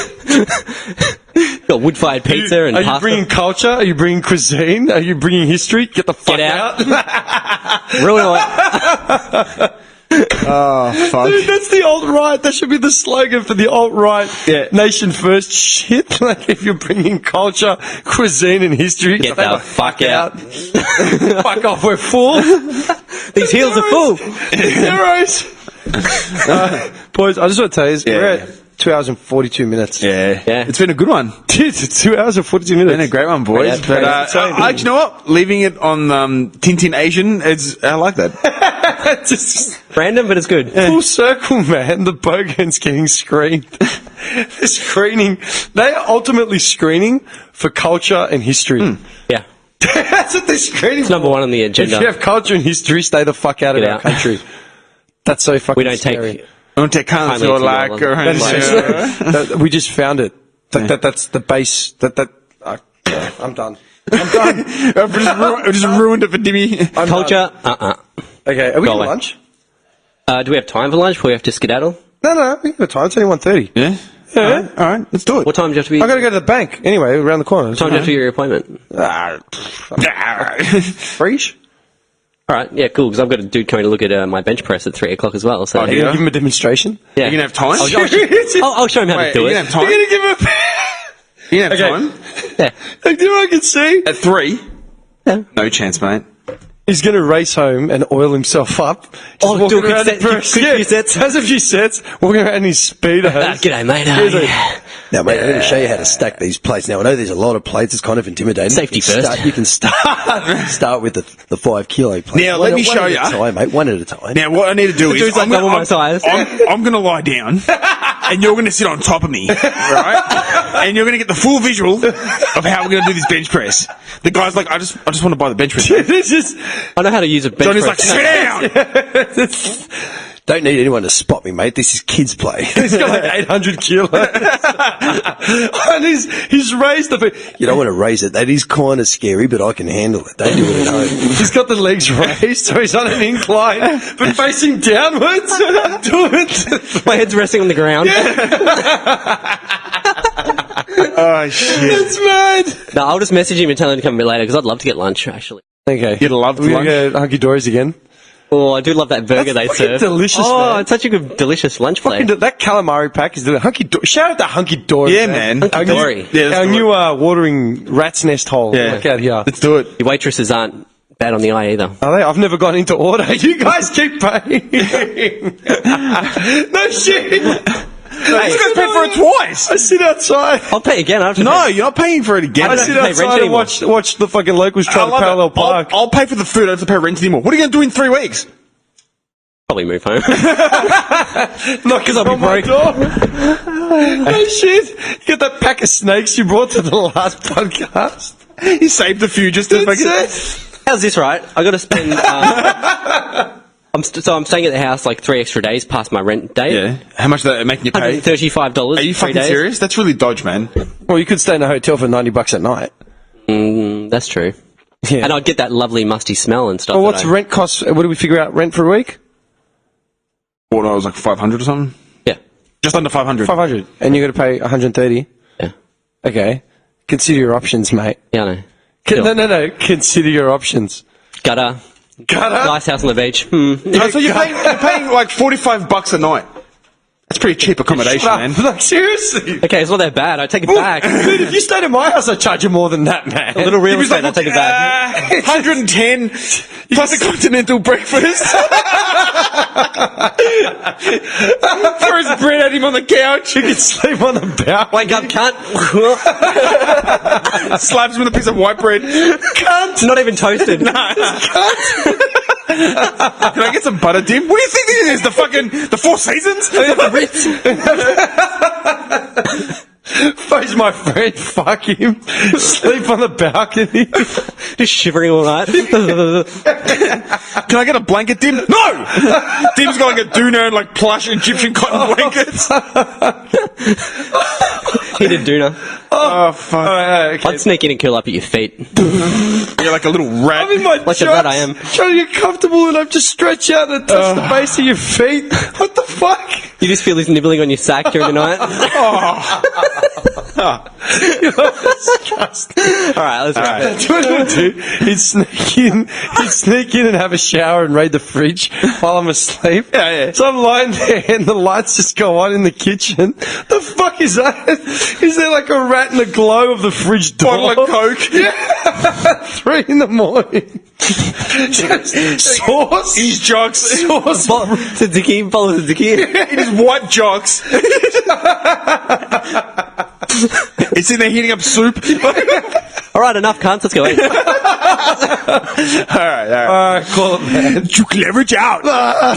Got wood-fired pizza and Are you pasta. bringing culture? Are you bringing cuisine? Are you bringing history? Get the fuck Get out. out. Ruin it. Oh, fuck. Dude, that's the alt-right. That should be the slogan for the alt-right. Yeah. Nation first shit. Like, if you're bringing culture, cuisine, and history, Get the fuck out. Fuck off, we're full. These heels are full. Heroes. Boys, I just want to tell you, we're at 2 hours and 42 minutes. Yeah. Yeah. It's been a good one. Dude, it's 2 hours and 42 minutes. Been a great one, boys. Yeah, but great. you know what? Leaving it on Tintin Asian, I like that. Just Random, but it's good. full circle, man. The Bogans getting screened. They're screening. They are ultimately screening for culture and history. Yeah. That's what they're screening It's number one on the If you agenda. have culture and history, stay the fuck out of Get our out. country. That's so fucking We don't scary. take... Don't take cunts Kindly or to like, your or one. That- we just found it. That's the base. Yeah, I'm done. I've just ruined it for Dimmy. Culture, Okay, are we Go doing away. lunch? Do we have time for lunch before we have to skedaddle? No, we have time. It's only 1:30. Yeah? Yeah. All right, let's do it. What time do you have to be... I gotta go to the bank anyway, around the corner. What time do you have to your appointment? Freeze? Alright, yeah, cool, because I've got a dude coming to look at my bench press at 3 o'clock as well, so... Oh, Are you yeah? gonna give him a demonstration? yeah. You gonna have time? I'll show him how Wait, to do you it. gonna have time? You're gonna give him a... You gonna have Okay. time? Yeah. Like, do you know what I can see? At 3? Yeah. No chance, mate. He's gonna race home and oil himself up. Just Oh, do a walking quick around set- the press. quick few sets. Has a few sets, walking around in his speedos. G'day, mate. Here's a- Now, mate, I'm going to show you how to stack these plates. Now, I know there's a lot of plates. It's kind of intimidating. Safety You can first. You can start with the 5 kilo plate. Now, let me show One ya. at a time, mate. One at a time. Now, what I need to do is dude's like double my size. I'm going to lie down, and you're going to sit on top of me, right? And you're going to get the full visual of how we're going to do this bench press. The guy's like, I just want to buy the bench press. This is... I know how to use a bench Johnny's like, press. sit down. Don't need anyone to spot me, mate. This is kids' play. He's got like 800 kilos. And he's raised the... You don't want to raise it. That is kind of scary, but I can handle it. Don't do it at home. He's got the legs raised, so he's on an incline, but facing downwards. Do it. My head's resting on the ground. Oh, shit. It's mad. No, I'll just message him and tell him to come a bit later, because I'd love to get lunch, actually. Okay. You'd love We're lunch? going to go Hunky Dory's again. Oh, I do love that burger they fucking serve. delicious, Oh, man. it's such a good, delicious lunch plate. That calamari pack is doing Hunky Dory. Shout out to Hunky Dory. Yeah, man. Hunky Dory. Yeah, let's Our do new it. watering rat's nest hole. Yeah. Look out here. Let's do it. Your waitresses aren't bad on the eye either. Are they? I've never gone into order. You guys keep paying. No shit. This guy's paid for it twice. I sit outside. I'll pay again. I have to No, pay. you're not paying for it again. I don't sit have to pay rent outside and anymore. watch the fucking locals try to parallel park. I'll pay for the food. I don't have to pay rent anymore. What are you going to do in 3 weeks? Probably move home. Not because I'll be broke. Oh shit! You got that pack of snakes you brought to the last podcast. He saved a few just to fucking... How's this, right? I got to spend. I'm staying at the house like 3 extra days past my rent date. Yeah. How much are they making you pay? $135. Are you 3 fucking days. serious? That's really dodge, man. Well, you could stay in a hotel for $90 at night. That's true. Yeah. And I'd get that lovely musty smell and stuff. Well, what's rent cost? What do we figure out? Rent for a week? What, I was like 500 or something? Yeah. Just under 500. 500, and you got to pay 130. Yeah. Okay. Consider your options, mate. Yeah, I know. No. Consider your options. Gutter. Nice house on the beach. So you're paying like $45 a night. That's pretty cheap accommodation, man. Like, seriously? Okay, it's not that bad. I take it back. Dude, if you stayed at my house, I'd charge you more than that, man. A little real He was estate, like, I take it back. 110 plus a continental breakfast. Throws bread at him on the couch. You could sleep on the balcony. Wake up, cunt. Slaps him with a piece of white bread. Cunt. Not even toasted. Can I get some butter, Dim? What do you think this is? The Four Seasons? Face my friend, fuck him. Sleep on the balcony. Just shivering all night. Can I get a blanket, Dim? No! Dim's got like a doona and like plush Egyptian cotton blankets. Heated doona. Oh, fuck. Okay. I'd sneak in and curl up at your feet. You're like a little rat. I'm in my Like the rat I am. trying to get comfortable, and I just stretch out and touch the base of your feet. What the fuck? You just feel this nibbling on your sack during the night. You're disgusting. Alright, let's wrap it. Do you know what I do? He'd sneak in and have a shower and raid the fridge while I'm asleep. Yeah. So I'm lying there and the lights just go on in the kitchen. The fuck is that? Is there like a rat in the glow of the fridge door? Bottle of Coke. Yeah. 3 in the morning. Sauce? His jocks. Sauce. Tzatziki, follow tzatziki. In his white jocks. It's in there heating up soup. Alright, enough cunts, let's go in. Alright, call it, man. Juke leverage out. Wow.